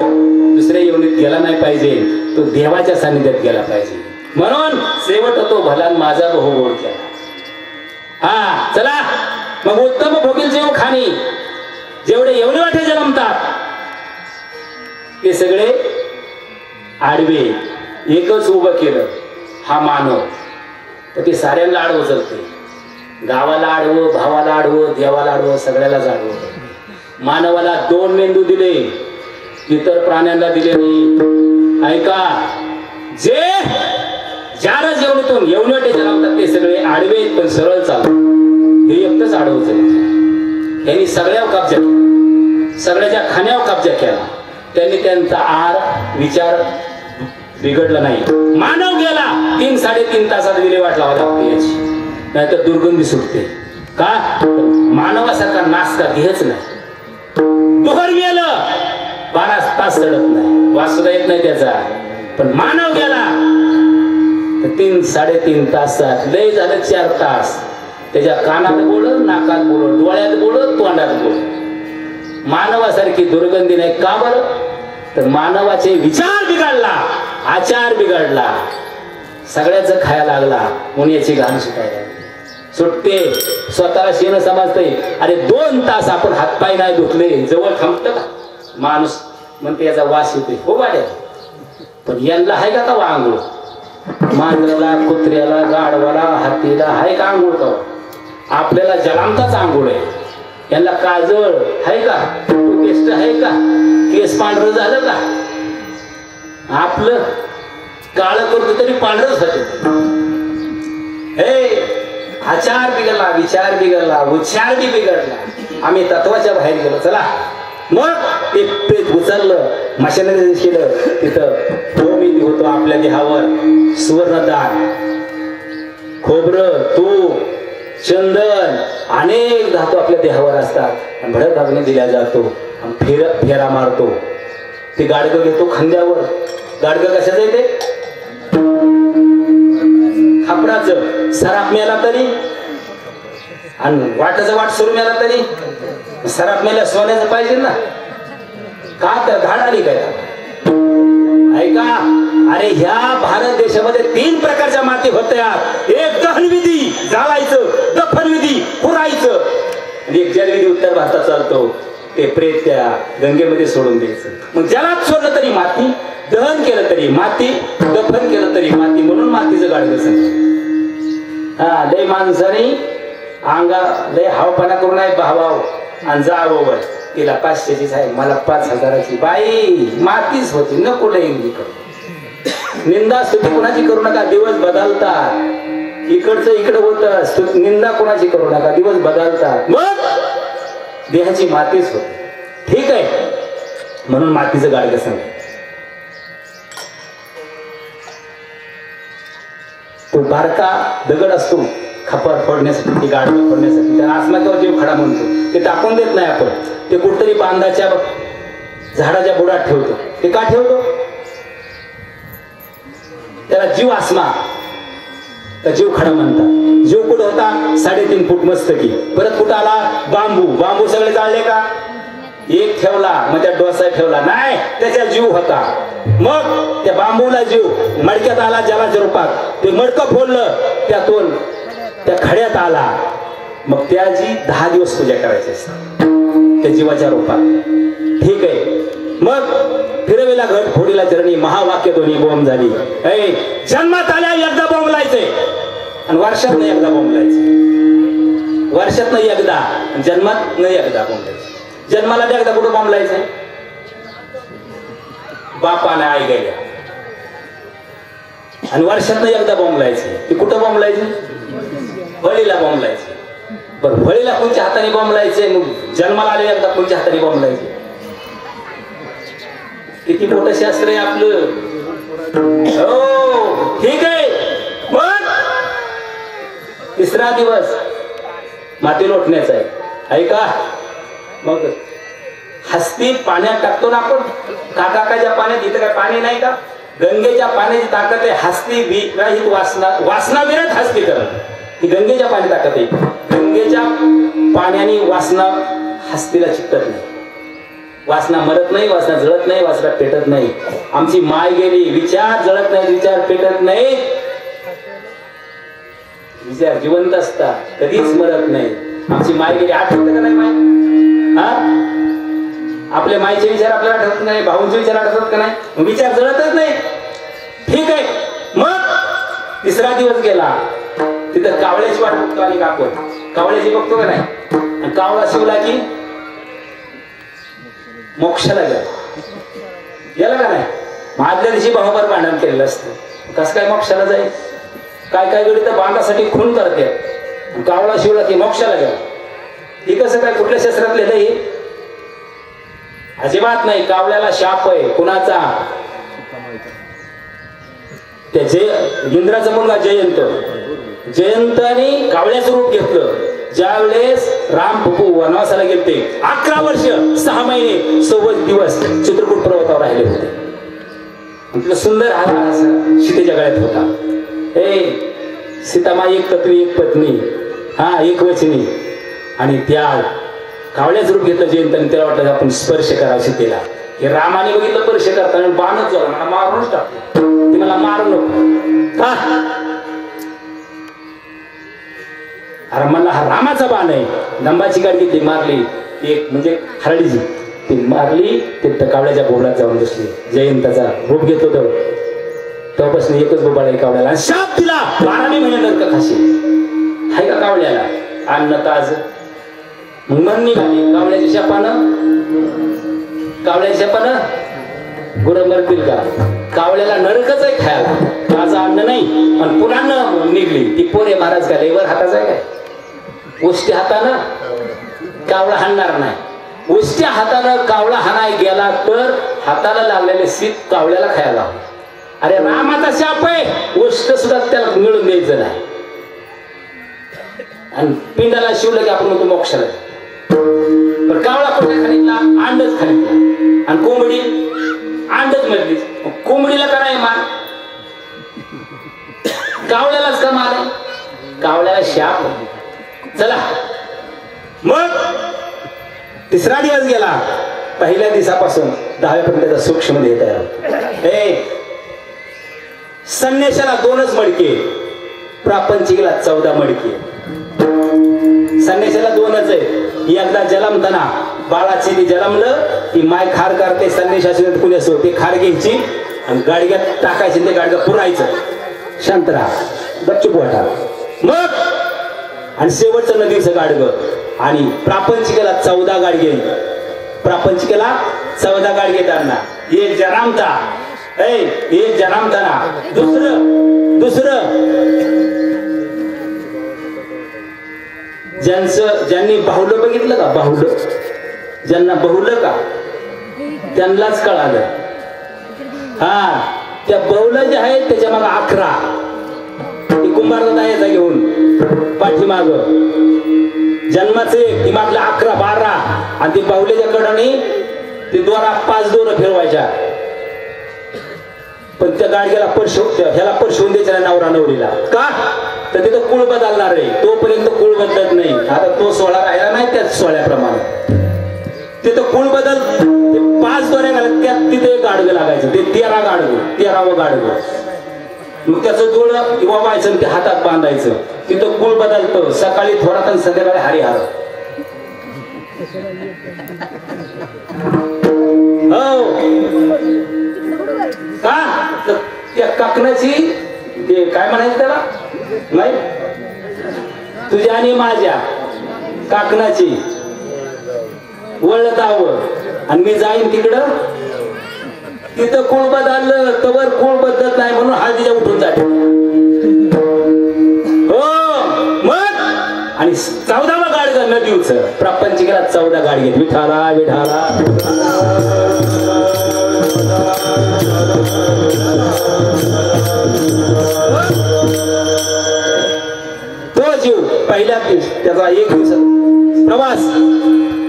दुसऱ्या येवणीत गेला नाही पाहिजे, तो देवाच्या सानिध्यात गेला पाहिजे. म्हणून शेवट तो भला माझा बहु गोड केला. हा चला मग उत्तम भोगील जेव खाणी जेवढे येवणे वाटे जन्मतात ते सगळे आडवे. एकच उभं केलं हा मानव तर ते साऱ्यांना आडवं चलते. गावाला आडवं, भावाला आडवं, देवाला आडवं, सगळ्यालाच आडवं. मानवाला 2 मेंदू दिले, इतर प्राण्यांना दिले नाही. ऐका, जे ज्याला जेवणीतून येवणे वाटे जन्मतात ते सगळे आडवे पण सरळ चालतात. हे एकटंच आडवं चालतं. यांनी सगळ्यावर कब्जा केला, सगळ्याच्या खाण्यावर कब्जा केला. त्यांनी त्यांचा आहार विचार बिघडला नाही. मानव गेला 3-3.5 तासात विल्हेवाट लावा लागते याची, नाहीतर दुर्गंधी सुटते. का मानवासारखा नाश का घेच नाही. दुहर गेलं 12 तास चढत नाही, वास सुद्धा येत नाही त्याचा. पण मानव गेला तर 3-3.5 तासात, लय झालं 4 तास. त्याच्या कानात बोल, नाकात बोल, डोळ्यात बोल, तोंडात बोल. मानवासारखी दुर्गंधी नाही. का बरं? तर मानवाचे विचार बिघडला, आचार बिघडला, सगळ्याच खायला लागला म्हणून याची घाण सुटायला सुटते. स्वतःला शेण समजते. अरे 2 तास आपण हातपाय नाही धुतले, जवळ थांबत का माणूस म्हणते याचा वास येते. हो बाड्या, पण यांना आहे का तवा आंघोळ? मांजराला, कुत्र्याला, गाढवाला, हातीला आहे का आंघोळ? का आपल्याला जलामताच आंघोळ आहे. यांना काजळ आहे का? पेस्ट आहे का? केस पांढरं झालं का? आपलं काळ करतो तरी पांढरच होते. हे आचार बिघडला, विचार बिघडला, उच्चार बी बिघडला. आम्ही तत्वाच्या बाहेर गेलो. चला मग ते प्रेत उचललं, मशानरी केलं. तिथं गोमिनी होतो आपल्या देहावर, सुवर्णदान, खोबरं, तूप, चंदन, अनेक धातू आपल्या देहावर असतात. भडक अग्नी दिला जातो. फेरा मारतो. ते गाडगं घेतो खांद्यावर. गाडगं कशाचं आहे ते? खापराचं. सराप मेला तरी आणि वाटाचा वाट सुरू मेला तरी सराप मेल्या सोन्याचं पाहिजे ना. का तर धाड आली काय? ऐका, अरे ह्या भारत देशामध्ये 3 प्रकारच्या माती होत्या. एक दहनविधी जाळायचं, दफनविधी पुरायचं, आणि एक जलविधी उत्तर भारतात चालतो. ते प्रेत त्या गंगेमध्ये सोडून द्यायचं. मग जलात सोडलं तरी माती, दहन केलं तरी माती, दफन केलं तरी माती. म्हणून मातीचं गाडगं सांग. हा लय माणसाने अंगा लय हावपणा करू नये भावाव आणि जावं. तिला 500चीच आहे, मला 5000ची. बाई मातीच होती, नको लय निंदा स्तुती कोणाची करू नका, दिवस बदलतात. इकडचं इकडं होतं, निंदा कोणाची करू नका, दिवस बदलतात. मग देहाची मातीच होते. ठीक आहे, म्हणून मातीचं गाडगं सांग. तो बारका दगड असतो खपर फोडण्यासाठी, ते गाडगं फोडण्यासाठी. त्याला आसमानावर जीव खडा म्हणतो. ते टाकून देत नाही आपण. ते कुठतरी बांधाच्या झाडाच्या बुडात ठेवतो. ते का ठेवतो? त्याला जीव आसमा, तर जीव खडा म्हणतात. जीव कुठं होता? 3.5 फूट मस्तकी. परत कुठं आला? बांबू. बांबू सगळे जाळले का? एक ठेवला, मग त्या डोसा ठेवला नाही, त्याच्या जीव होता. मग त्या बांबूला जीव मडक्यात आला जलाच्या रूपात. ते मडकं फोडलं, त्यातून त्या खड्यात आला. मग त्याची 10 दिवस पूजा करायची असते त्या जीवाच्या रूपात. ठीक आहे, मग फिरवेला घट फोडीला चरणी महावाक्य दोन्ही बोंब झाली. जन्मात आल्या एकदा बोंबलायचे आणि वर्षात नाही एकदा बोंबलायचे. वर्षात नाही एकदा, जन्मात नाही एकदा बोंबलायचे. जन्माला एकदा कुठं बोंबलायचं? बापाने आई गेल्या. आणि वर्षात नाही एकदा बोंबलायचे. ते कुठं बोंबलायचे? होळीला बोंबलायचे. बरं, होळीला कोणत्या हाताने बोंबलायचे? मग जन्माला आले एकदा कोणत्या हाताने बोंबलायचे? किती मोठं शास्त्र आहे आपलं. हो ठीक आहे. मग तिसरा दिवस माती लोटण्याचा आहे. ऐका, मग हस्ती पाण्यात टाकतो ना आपण. काकाच्या पाण्यात, इथं काय पाणी नाही का? गंगेच्या पाण्याची ताकद आहे. हस्ती विरहित वासना विरहित हस्ती करत ही गंगेच्या पाणी ताकद आहे. गंगेच्या पाण्याने वासना हस्तीला चिकटत नाही. वासना मरत नाही, वासना जळत नाही, वासना पेटत नाही. आमची माय गेली, विचार जळत नाही, विचार पेटत नाही. विचार जिवंत असतात, कधीच मरत नाही. आमची माय गेली, आठवत का नाही माय? आपल्या मायचे विचार आपल्याला आठवत नाही, भाऊंचे विचार आठवत का नाही? विचार जळतच नाही. ठीक आहे. मग तिसरा दिवस गेला. तिथं कावळ्याची वाट बघतो आणि आपण कावळ्याची बघतो का नाही? आणि कावळा शिवला की मोक्षाला गेला का नाही? आदल्या दिवशी भावावर भांडण केलेलं असतं. कसं काय मोक्षाला जाईल? काय काय वेळी तर बांधासाठी खून करते. कावळा शिवला की मोक्षाला गेला. हे कसं काय? कुठल्या शास्त्रात लिहिलं हे? अजिबात नाही. कावळ्याला शाप आहे. कुणाचा? त्या इंद्राचा मुलगा जयंत. जयंताने कावळ्याचं रूप घेतलं. ज्या वेळेस राम प्रभू वनवासाला गेले, 11 वर्ष 6 महिने 90 दिवस चित्रकूट पर्वतावर राहिले होते. म्हटलं सुंदर हार सीतेच्या गळ्यात होता. सीतामाई एक तत्वी एक पत्नी, एक वचनी. आणि त्या कावळ्याचं रूप घेतलं जयंताने. त्याला वाटलं आपण स्पर्श करावं सीतेला. हे रामाने बघितलं स्पर्श करताना बाणच झाला. मला मारूनच टाकतो. ती मला मारू नको का? अरे मला हा रामाचा बाण आहे. दंबाची गाडी ती मारली. एक म्हणजे हरडीची ती मारली. ते कावळ्याच्या बोबडात जाऊन बसली. जयंताचा रूप घेतलं होतं तेव्हापासून एकच बोबाड आहे कावळ्याला. शाप दिला 12 महिने नरक खाशी. आहे का कावळ्याला अन्न ताज? मग मन निघाली कावळ्याच्या शापानं गुरं मरतील का? कावळ्याला नरकच आहे खायला. ताजं अन्न नाही. पण पुन्हा निघली ती पोरे महाराज का लेवर हाताचा आहे काय? उष्ट्या हातानं कावळा हाणणार नाही. उष्ट्या हातानं कावळा हाणाय गेला तर हाताला लागलेले शीत कावळ्याला खायला. अरे रामाचा शाप आहे. उष्ट सुद्धा त्याला मिळून द्यायचं नाही. आणि पिंडाला शिवलं की आपण म्हणतो मोक्षाला. पण कावळा कोणत्या खाणीतला? अंडच खाणीतला. आणि कोंबडी अंडच मधली. कोंबडीला का नाही मार? कावळ्यालाच का मार? कावळ्याला शाप. चला मग तिसरा दिवस गेला. पहिल्या दिवसापासून 10व्या पर्यंत सूक्ष्म देह तयार होतो. संन्याशाला 2च मडके, प्रापंचिकला 14 मडके. संन्याशाला 2च आहे. एकदा जलमताना बाळाची ती जलमलं की माय खार करते. संन्याशाची कुणी असो ते खार घ्यायची आणि गाडग्यात टाकायची. ते गाडगं पुरायचं. शांत राहा, गपचूप वाटा. मग आणि शेवटचं नदीचं गाडगं. आणि प्रापंचिकेला 14 गाडगे. प्रापंचिकेला 14 गाडगे त्यांना. एक जनामता एक जनामताना दुसरं ज्यांनी बाहुलं बघितलं का? बाहुलं ज्यांना बहुलं का त्यांनाच कळालं. त्या बहुलं जे आहेत त्याच्या मागे 11 कुंभारदादा याचा घेऊन पाठीमाग जन्माचे ती मागल्या 11-12 आणि ती बाहुल्याच्या कडाने ती दोरा 5 दोरं फिरवायच्या. पण त्या गाडग्याला ह्याला परशवून द्यायच्या नवरा नवरीला. का? तर तिथं कुळ बदलणार आहे. तोपर्यंत कुळ बदलत नाही. आता तो 16 राहिला नाही त्या 16प्रमाणे तिथं कुळ बदल. 5 दोऱ्या घालत त्यात तिथे एक गाडगं लागायचं. ते 13 गाडगं, 13वं गाडगं. मग त्याचं डोळं वावायचं ते हातात बांधायचं. तिथं कुळ बदलतं. सकाळी थोरात आणि संध्याकाळी हरिहार. हो का त्या काकणाची ते काय म्हणायचं त्याला नाही तुझ्या आणि माझ्या काकणाची वळतावं आणि मी जाईन तिकडं तिथं कुळ बदललं तवर कुळ बदलत नाही म्हणून हळदीच्या उठून जाते हो मग आणि 14वा गाडी नदीच प्रापंचिकेला 14 गाडी घेत विठाला विठाला तो जीव पहिल्या त्याचा 1 दिवस प्रवास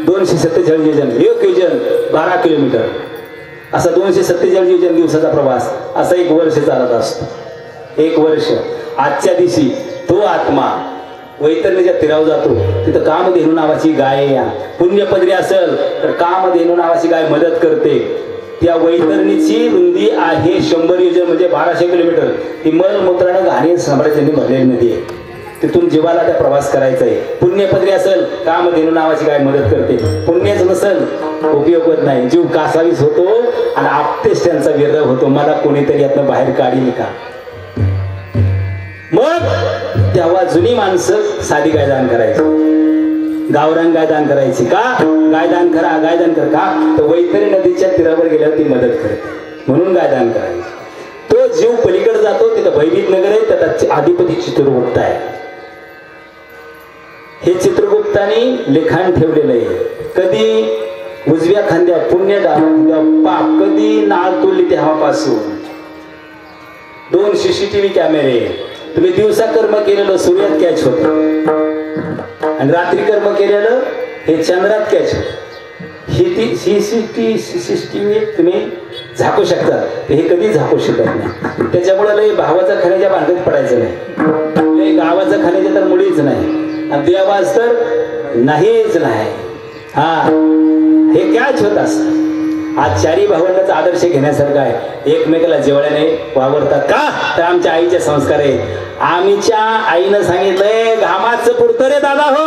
247 योजन 1 योजन 12 किलोमीटर असा 247 योजन दिवसाचा प्रवास असा 1 वर्ष चालत असतो 1 वर्ष आजच्या दिवशी तो आत्मा वैतरणीच्या तीरावर जातो तिथं कामधेनू नावाची गाय या पुण्यपदरी असेल तर कामधेनू नावाची गाय मदत करते त्या वैतरणीची रुंदी आहे 100 योजन म्हणजे 1200 किलोमीटर ती मलमूत्रानं घाणी साम्राज्यांनी भरलेली नदी आहे तिथून जीवाला त्या प्रवास करायचा आहे पुण्यपदरी असेल कामधेनू नावाची गाय मदत करते पुण्यच नसेल उपयोग होत नाही जीव कासावीस होतो आणि आपतेच त्यांचा विरह होतो मला कोणीतरी यातनं बाहेर काढील का मग तेव्हा जुनी माणसं साधी गायदान करायची गावरान गायदान करायची का गायदान कर का तर वैतरी नदीच्या तीरावर गेल्यावर ती मदत करते म्हणून गायदान करायची तो जीव पलीकडे जातो तिथं भयभीत नगर आहे त्याचा अधिपती चित्रगुप्त आहे हे चित्रगुप्तानी लिखाण ठेवलेलं आहे कधी उजव्या खांद्या पुण्य डाव्या पाप कधी नाळ तोडली तेव्हापासून 2 CCTV कॅमेरे तुम्ही दिवसा कर्म केलेलं सूर्यात कॅच होत आणि रात्री कर्म केलेलं हे चंद्रात कॅच होत ही CCTV तुम्ही झाकू शकता हे कधी झाकू शकत नाही त्याच्यामुळे लय भावाचा खाण्याच्या भांडत पडायचं नाही लय गावाचं खाण्याच्या तर मुळीच नाही आणि देवाज तर नाहीच नाही हा हे कॅच होत असत आज 4 भावंडांचा आदर्श घेण्यासारखा आहे एकमेकाला जेवढ्याने वावरतात का तर आमच्या आईचे संस्कार आहे आमच्या आईनं सांगितलंय घामाचं पुरतं रे दादा हो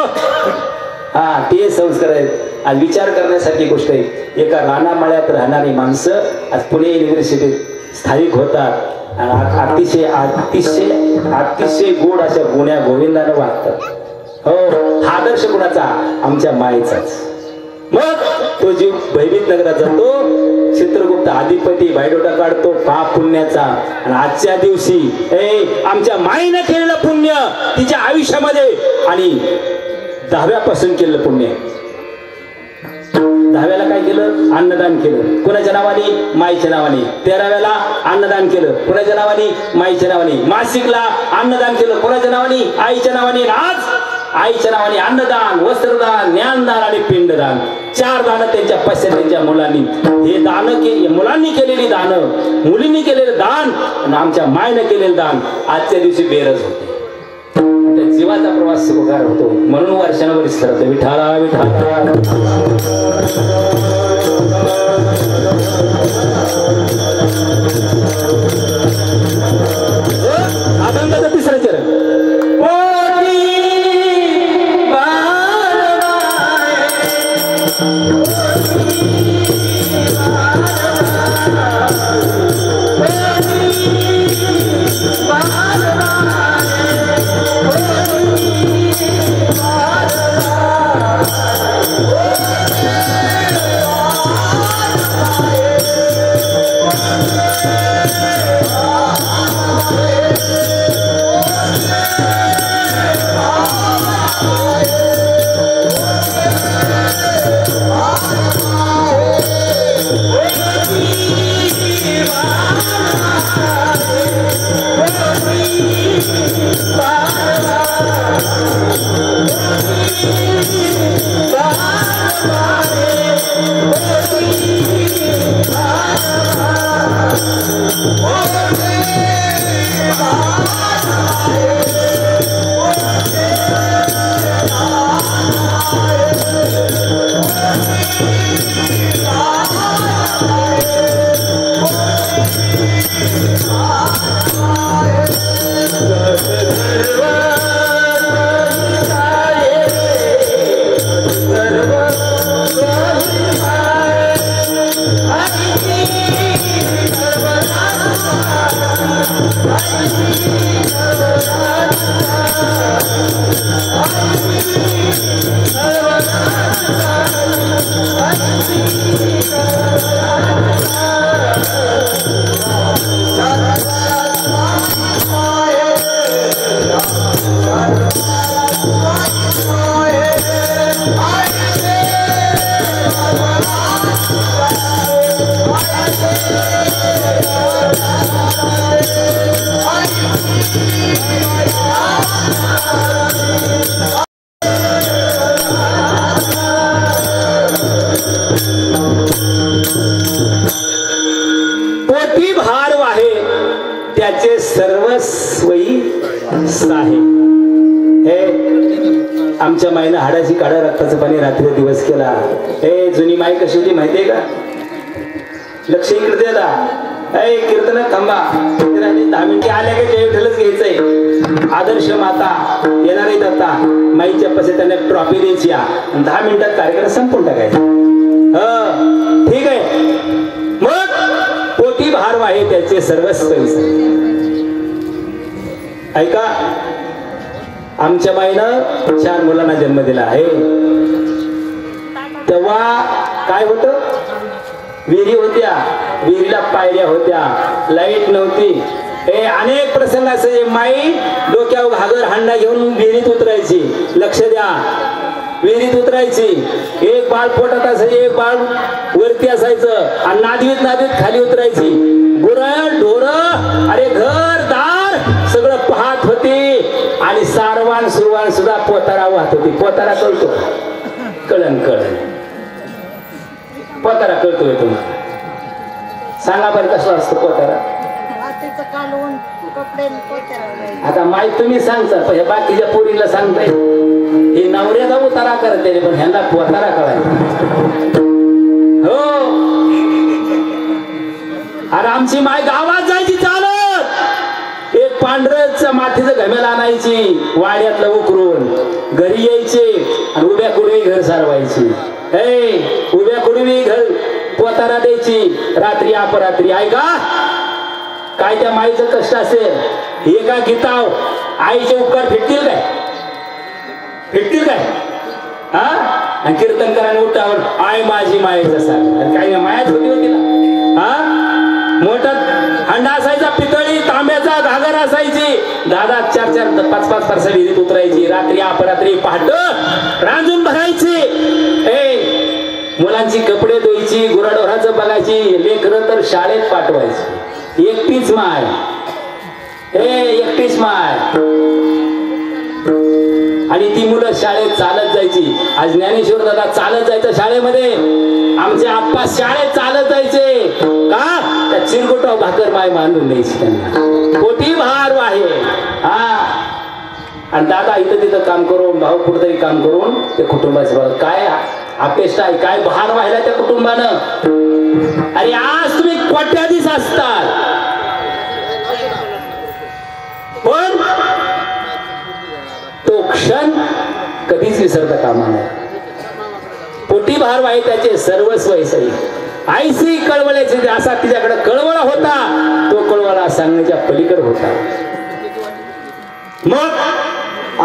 हा ते संस्कार आहेत आज विचार करण्यासारखी गोष्ट आहे एका रानामाळ्यात राहणारी माणसं आज पुणे युनिव्हर्सिटीत स्थायिक होतात आणि अतिशय अतिशय अतिशय गोड अशा गुण्या गोविंदानं वागतात हो हा आदर्श कुणाचा आमच्या मायेचाच मग तो जीव भयभीत नगरात जातो चित्रगुप्त अधिपती बायडोटा काढतो पाप पुण्याचा आणि आजच्या दिवशी आमच्या माईनं केलेलं पुण्य तिच्या आयुष्यामध्ये आणि 10व्यापासून केलेलं पुण्य 10व्याला काय केलं अन्नदान केलं कुणाच्या नावाने माईच्या नावाने 13व्याला अन्नदान केलं कुणाच्या नावाने माईच्या नावाने मासिकला अन्नदान केलं कुणाच्या नावाने आईच्या नावाने आज आईच्या नावाने अन्नदान वस्त्रदान ज्ञानदान आणि पिंडदान 4 दान त्यांच्या पश्चात त्यांच्या मुलांनी हे दान मुलांनी केलेली दान मुलींनी केलेलं दान आणि आमच्या मायनं केलेलं दान आजच्या दिवशी बेरज होते जीवाचा प्रवास सुखकार होतो म्हणून वर्षानुवर सरत विठाला विठाला अभंगाचं 3रं चरण पोटी भार वाहे त्याचे सर्वस्वई साहे. हे आमच्या माईनं हाडाची काढा रक्ताचं पाणी रात्री दिवस केला. हे जुनी माई कशी होती माहितीये का? लक्ष इकडे द्याला. कीर्तन थांबा, 10 मिनिटे आल्या का जय विठ्ठलच घ्यायचंय. आदर्श माता येणार आहेत आता. माईच्या पाशी त्यांना ट्रॉफी द्यायची आणि 10 मिनिटात कार्यक्रम संपून टाकायचा. ठीक आहे. मग पोटी भार वाहे त्याचे सर्वस्व. ऐका, आमच्या माईनं 4 मुलांना जन्म दिला आहे. तेव्हा काय होतं? विहिरी होत्या, विहिरीला पायऱ्या होत्या, लाईट नव्हती. हे अनेक प्रसंग असे. माई डोक्यावर घागर हांडा घेऊन विहिरीत उतरायची. लक्ष द्या, विहिरीत उतरायची. एक बाळ पोटात असायचं, एक बाळ वरती असायचं आणि नादवीत खाली उतरायची. गुरं ढोर अरे घर दार सगळं पाहत होती आणि सारवान सुरवान सुद्धा पोतारा वाहत होती. पोतारा कळतो? कळण पोतारा कळतोय तुम्हाला? सांगा बरं कसं असतं पोतारा? आता माहिती तुम्ही सांगता, पण बाकीच्या पोरीला सांगताय. हे नवऱ्याचा उतारा करते पण ह्यांना पोतारा कळायचा. हो, अरे आमची माय गावात जायची चालत. एक पांढरच मातीचं घमेल आणायची वाड्यातलं उकरून, घरी यायचे आणि उभ्या कुडवी घर सारवायची. उभ्या कुडवी घर पोतारा द्यायची रात्री अपरात्री. ऐका काय त्या माईचं कष्ट असेल. एका गीताव आईचे उपकार फिटतील काय? फिटतील काय? आणि कीर्तन करायला उठावर आय माझी मायेचं सांग. काय मायाच होती होती ना. मोठा हंडा असायचा, पितळी तांब्याचा घागर असायची. 10 4 5 परसा विहिरीत उतरायची. रात्री अपरात्री पहाट रांजून भरायची. मुलांची कपडे धुवायची, गुराढोराचं बघायची. लेकरं तर शाळेत पाठवायची. एकटीच माय, एकटीच माय. आणि ती मुलं शाळेत चालत जायची. आज ज्ञानेश्वर दादा चालत जायचं शाळेमध्ये. आमचे आप्पा शाळेत चालत जायचे. का? त्या चिरगोटा भाकर माय बांधून द्यायची त्यांना. पोटी भार वाहे. आणि दादा इथं तिथं काम करून, भाऊ कुठतरी काम करून ते कुटुंबाचं काय अपेक्षा आहे, काय भार वाहिला त्या कुटुंबानं. अरे आज तुम्ही कोट्याधीश असतात, पण तो क्षण कधीच विसरता कामा नये. पोटी भार वाहे त्याचे सर्वस्व ऐसे. आईसी कळवळ्याचे असा तिच्याकडे कळवळा होता. तो कळवळा सांगण्याच्या पलीकडे होता. मग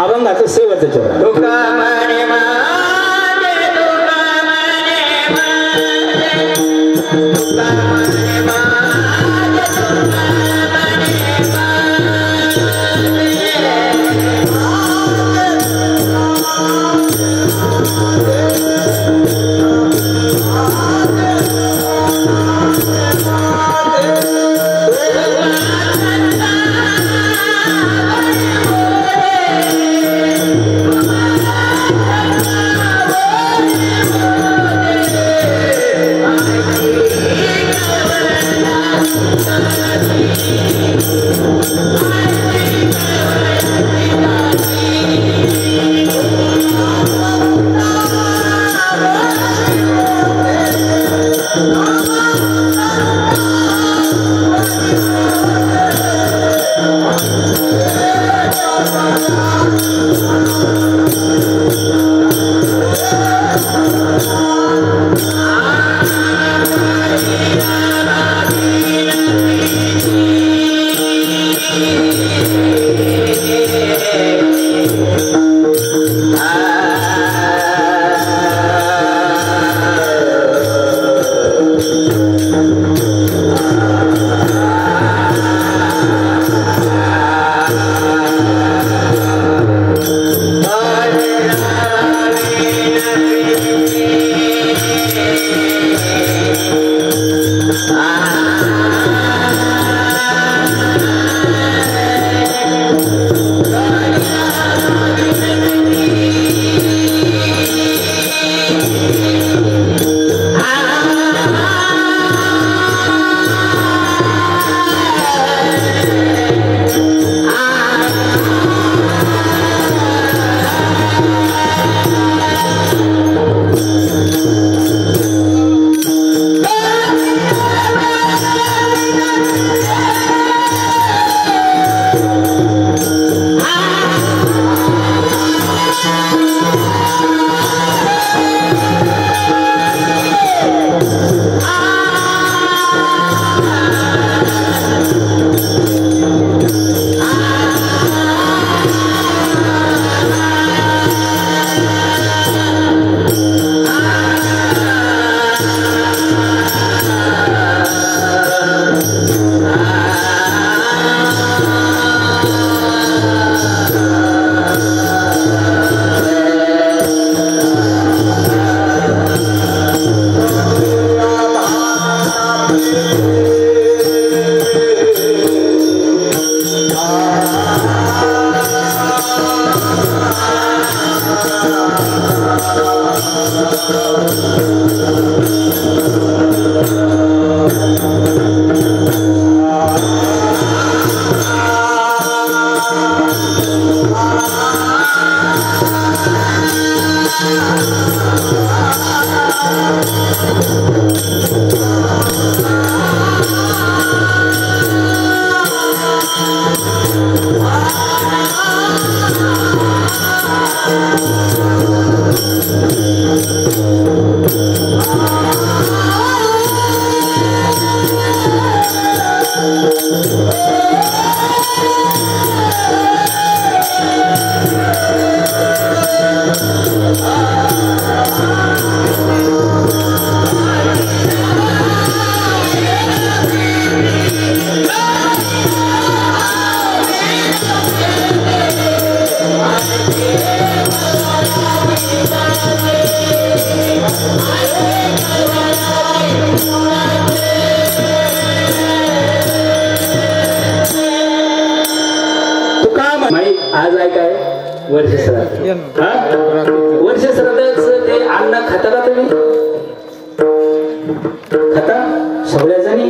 अभंगाचं शेवटचं चोरा. Thank you. आज आहे काय वर्ष श्राद्ध, वर्ष श्राद्धाचं ते अन्न खाता का तुम्ही? खाता सगळ्या जणी?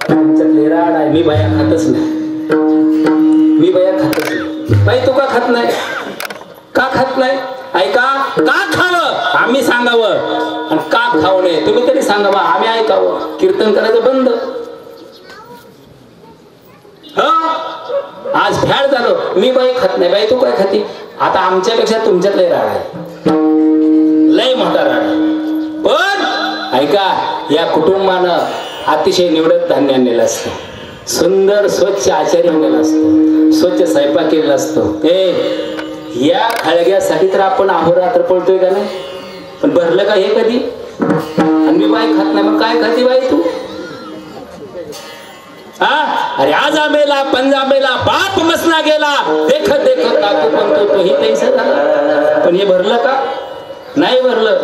आमच्यातले राड आहे, मी बाया खातच नाही, मी बाया खातच नाही. बाई तू का खात नाही? का खात नाही? ऐका, का खावं आम्ही सांगावं आणि का खाऊ नये तुम्ही तरी सांगावं, आम्ही ऐकावं. कीर्तन करायचं बंद. आज फॅड झालो, मी बाई खात नाही. बाई तू काय खाती? आता आमच्यापेक्षा तुमच्यात लय राड आहे, लय मोठा राड आहे. पण ऐका, या कुटुंबानं अतिशय निवडक धान्य आणलेलं असतं, सुंदर स्वच्छ आचार्य आणलेला असतो, स्वच्छ स्वयंपाक केलेला असतो. या खळग्यासाठी तर आपण अहोरात्र पळतोय का नाही? पण भरलं का हे कधी? आणि मी बाई खात नाही, मग काय खाती बाई तू? अरे आज आमेला पंजाबेला बाप मसना गेला, देखत देखत काकू पण तो ही पैसा झाला. पण हे भरलं का? नाही भरलं.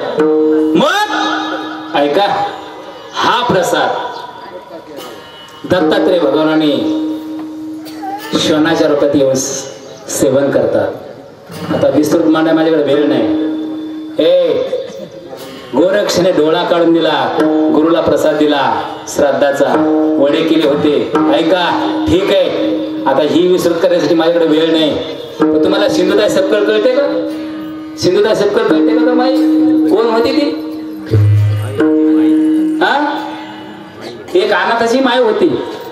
मग ऐका, हा प्रसाद दत्तात्रय भगवानाने श्वानाच्या रूपात येऊन सेवन करतात. आता विस्तृत मांडा माझ्याकडे वेळ नाही. गोरक्षने डोळा काढून दिला, गुरुला प्रसाद दिला, श्राद्धाचा वडे केले होते. ऐका, ठीक आहे, आता ही विस्तृत करण्यासाठी माझ्याकडे वेळ नाही. पण तुम्हाला सिंधुताई सपकाळ कळते का? सिंधुताई सपकाळ कळते का माई? कोण होती ती? एक अनाथाची माय होती,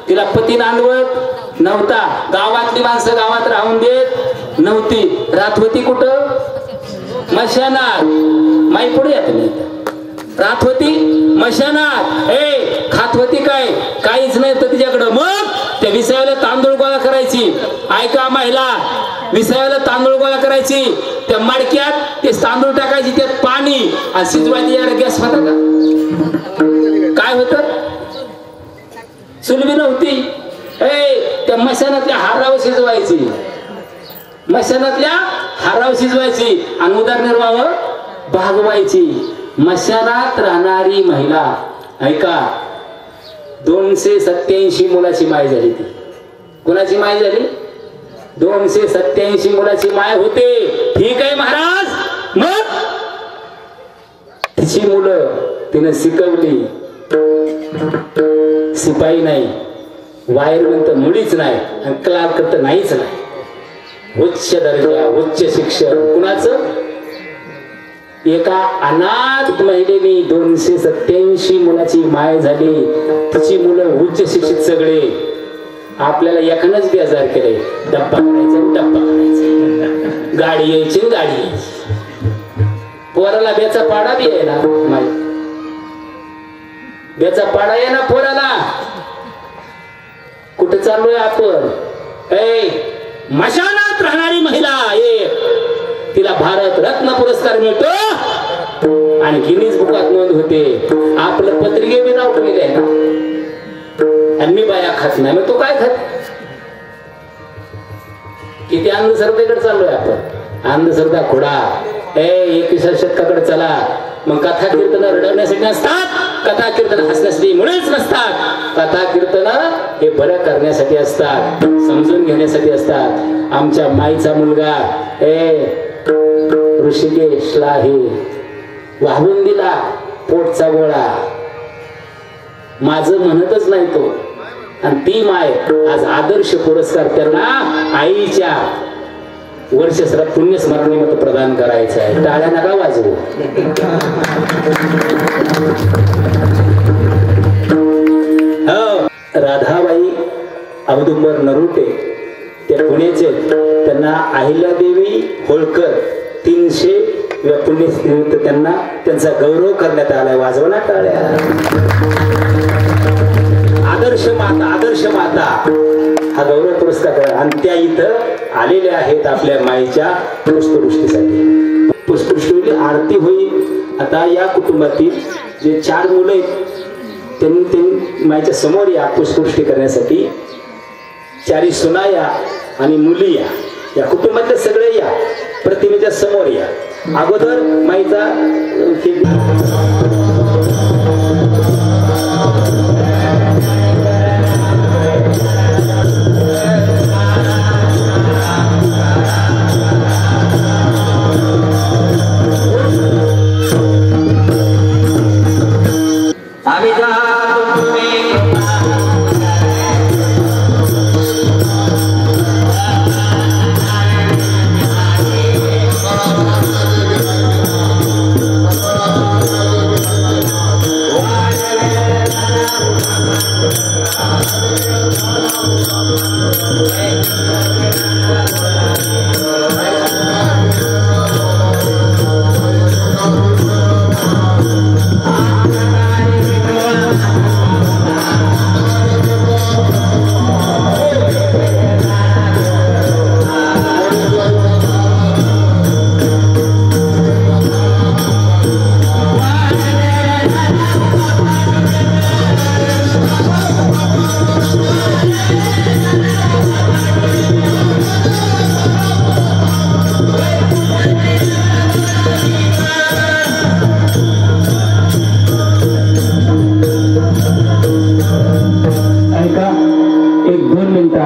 तिला पती नांदवत नव्हता, गावातली माणसं गावात राहून देत नव्हती. राहत होती कुठं? मशानात. माई पुढे येत नाही, राहत होती मशानात. खात होती काय? काहीच नाही तर तिच्याकडं. मग त्या विसाव्याला तांदूळ गोळा करायची. ऐका महिला, विसाव्याला तांदूळ गोळा करायची, त्या मडक्यात ते तांदूळ टाकायची, त्यात पाणी आणि शिजवायची. यार गॅस होता का? काय होत? चुलबी नव्हती. त्या मशानातल्या हारावर शिजवायची, मशानातल्या हारावर शिजवायची आणि उदरनिर्वाह भागवायची. मशानात राहणारी महिला, ऐका, 287 मुलाची माय झाली. ती कोणाची माय झाली? 287 मुलाची माय होते. ठीक आहे महाराज. मग तिची मुलं तिने शिकवली. शिपाई नाही, वायरमन तर मुळीच नाही, आणि क्लार्क तर नाहीच नाही. उच्च दर्जा, उच्च शिक्षण कुणाचं? एका अनाथ महिलेने 287 मुलाची माय झाली. तिची मुलं उच्च शिक्षित सगळे. आपल्याला एकानच बेजार केले, डब्बा करायचा, डब्बा करायचा, गाडी यायची, गाडी यायची. पोराला बेचा पाडा बी आहे ना, माय बेचा पाडा आहे ना पोराला. कुठे चाललोय आपण? मशानात राहणारी महिला, तिला भारत रत्न पुरस्कार मिळतो आणि गिनीज बुकात नोंद होते. आपलं पत्रिके बी नाव ठेवले आहे ना. आणि मी बाया खात नाही, मग तो काय खात? किती अंधश्रद्धेकडे चाललोय आपण? अंधश्रद्धा खोडा. 21व्या शतकाकडे चला. मग कथा कीर्तन रडवण्यासाठी नसतात, कथा कीर्तन हसण्यासाठी मुळेच नसतात. कथा कीर्तन हे बरं करण्यासाठी असतात, समजून घेण्यासाठी असतात. आमच्या माईचा मुलगा ऋषिकेशला हे वाहून दिला पोटचा गोळा, माझं म्हणतच नाही तो. आणि ती माय आज आदर्श पुरस्कार त्यांना आईच्या वर्षसरात पुण्यस्मरणीमध्ये प्रदान करायचं आहे. टाळ्या नका वाजवू. राधाबाई औदुंबर नरुटे ते पुण्याचे, त्यांना अहिल्यादेवी होळकर 300 पुण्यस्मृती त्यांना त्यांचा गौरव करण्यात आलाय. वाजवणार टाळ्या. आदर्श माता, आदर्श माता हा गौरव पुरस्कार आणि त्या इथं आलेल्या आहेत आपल्या माईच्या पुष्पवृष्टीसाठी. पुष्पवृष्टी आरती होईल. आता या कुटुंबातील जे 4 मुलं आहेत त्यांनी माईच्या समोर या पुष्पवृष्टी करण्यासाठी. 4 सुना या आणि मुली या कुटुंबातले सगळे या प्रतिमेच्या समोर या. अगोदर माईचा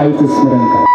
आईचं स्मरण करा.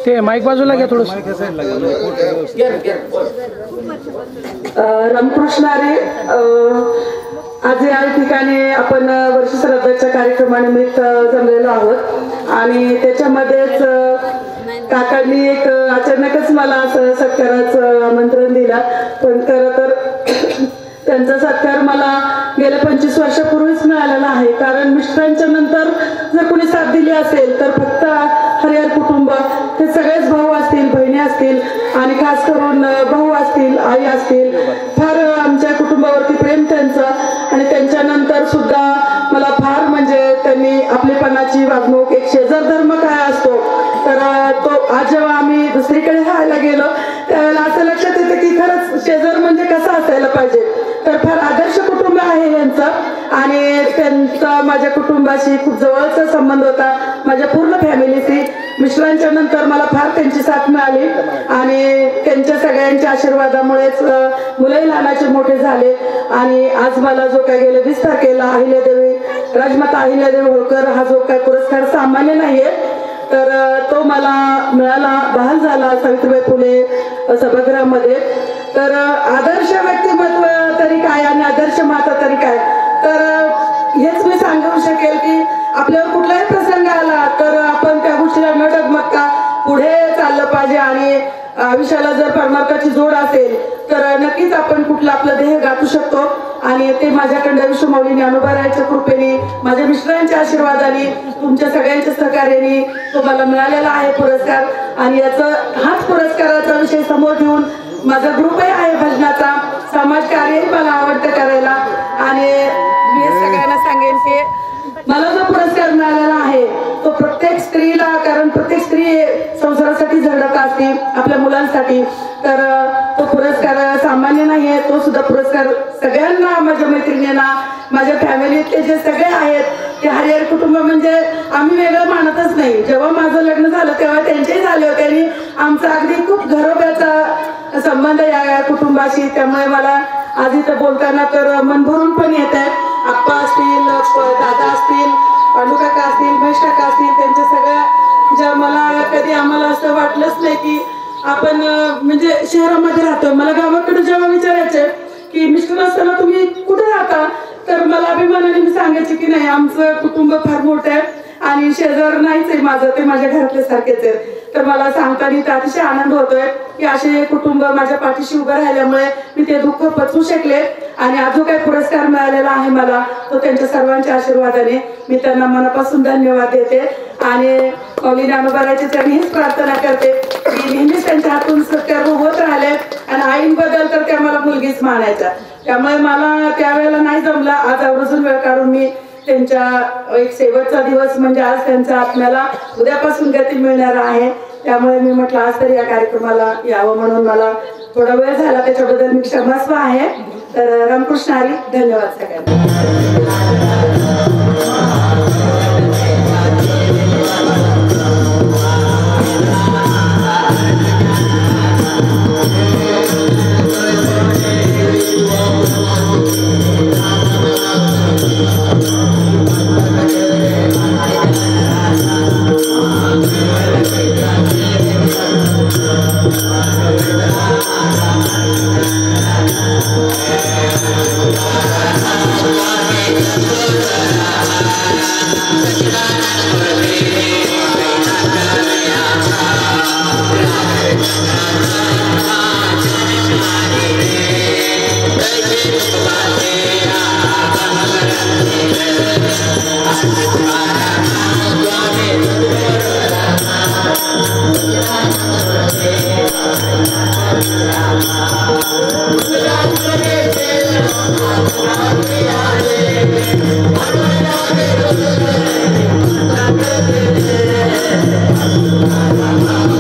ते माईक बाजूला घ्या थोडं. रामकृष्ण हरी. आज या ठिकाणी आपण वर्ष श्राद्धाच्या कार्यक्रमानिमित्त जमलेलो आहोत आणि त्याच्यामध्येच काकांनी एक अचानकच मला असं सत्काराचं आमंत्रण दिलं. पण खरं तर त्यांचा सत्कार मला गेल्या 25 वर्षापूर्वीच मिळालेला आहे. कारण मिस्टरांच्या नंतर जर कोणी साथ दिली असेल तर फक्त हरिहर कुटुंब हे सगळेच भाऊ असतील, बहिणी असतील आणि खास करून भाऊ असतील, आई असतील. फार आमच्या कुटुंबावरती प्रेम त्यांचं आणि त्यांच्यानंतर सुद्धा मला फार म्हणजे त्यांनी आपलेपणाची वागणूक, एक शेजार धर्म काय असतो तर तो आज जेव्हा आम्ही दुसरीकडे राहायला गेलो त्यावेळेला असं लक्षात येतं की खरंच शेजार म्हणजे कसं असायला पाहिजे. तर फार आदर्श कुटुंब आहे यांचं आणि त्यांचा माझ्या कुटुंबाशी खूप जवळचा संबंध होता. माझ्या पूर्ण फॅमिलीशी मिस्टरांच्या नंतर मला फार त्यांची साथ मिळाली आणि त्यांच्या सगळ्यांच्या आशीर्वादामुळेच मुलंही लहानाचे मोठे झाले. आणि आज मला जो काय गेल्या 20 तारखेला अहिल्यादेवी राजमाता अहिल्यादेवी होळकर हा जो काय पुरस्कार सामान्य नाहीये तर तो मला मिळाला, बहाल झाला सावित्रीबाई फुले सभागृहामध्ये. तर आदर्श व्यक्तिमत्व तरी काय आणि आदर्श माता तरी काय, तर हेच मी सांगू शकेल की आपल्यावर कुठलाही प्रसंग आला तर आपण त्या गोष्टीला न डगमगता पुढे चाललं पाहिजे आणि आयुष्याला जर परमार्थाची जोड असेल तर नक्कीच आपण कुठलं आपलं ध्येय गाठू शकतो. आणि ते माझ्याकडे विष्णुमाऊली ज्ञानोबारायांच्या कृपेने, माझ्या मिस्टरांच्या आशीर्वादाने, तुमच्या सगळ्यांच्या सहकार्याने तो मला मिळालेला आहे पुरस्कार. आणि हाच पुरस्काराचा विषय समोर ठेवून माझा ग्रुपही आहे भजनाचा, समाजकार्यही मला आवडतं करायला. आणि मी सगळ्यांना सांगेन की मला जो पुरस्कार मिळालेला आहे तो प्रत्येक स्त्रीला, कारण प्रत्येक स्त्री संसारासाठी झगडत असते आपल्या मुलांसाठी, तर तो पुरस्कार सामान्य नाही आहे. तो सुद्धा पुरस्कार सगळ्यांना, माझ्या मैत्रिणींना, माझ्या फॅमिलीतले जे सगळे आहेत ते हरिहर कुटुंब म्हणजे आम्ही वेगळं मानतच नाही. जेव्हा माझं लग्न झालं तेव्हा त्यांचेही झाले होते आणि आमचा अगदी खूप घरोब्याचा संबंध या कुटुंबाशी. त्यामुळे मला आज इथं बोलताना तर मन भरून पण येत आहे. आप्पा असतील, दादा असतील, पांडुकाका असतील, महेश काका असतील, त्यांच्या सगळ्या ज्या मला कधी आम्हाला असं वाटलंच नाही की आपण म्हणजे शहरामध्ये राहतो. मला गावाकडे जेव्हा विचारायचे की मिस्टर असताना तुम्ही कुठे राहता, तर मला अभिमानाने मी सांगायचे की नाही, आमचं कुटुंब फार मोठं आहे आणि शेजार नाहीच आहे माझं, ते माझ्या घरातले सारखेच आहे. तर मला सांगताना अतिशय आनंद होतोय की असे कुटुंब माझ्या पाठीशी उभं राहिल्यामुळे मी ते दुःख पचवू शकले. आणि आज जो काही पुरस्कार मिळालेला आहे मला, तो त्यांच्या सर्वांच्या आशीर्वादाने मी त्यांना मनापासून धन्यवाद देते. आणि मौली ज्ञानोबाराची त्यांनी हीच प्रार्थना करते की नेहमीच त्यांच्या हातून सत्कार होत राहिले. आणि आईंबद्दल तर त्या मला मुलगीच मानायच्या, त्यामुळे मला त्यावेळेला नाही जमलं. आज आवर्जून वेळ काढून मी त्यांच्या एक शेवटचा दिवस म्हणजे आज त्यांच्या आत्म्याला उद्यापासून गती मिळणार आहे, त्यामुळे मी म्हटलं आज तरी या कार्यक्रमाला यावं. म्हणून मला थोडा वेळ झाला, त्याच्याबद्दल मी क्षमस्व आहे. तर रामकृष्ण हरी, धन्यवाद सगळ्यांना. Thank you.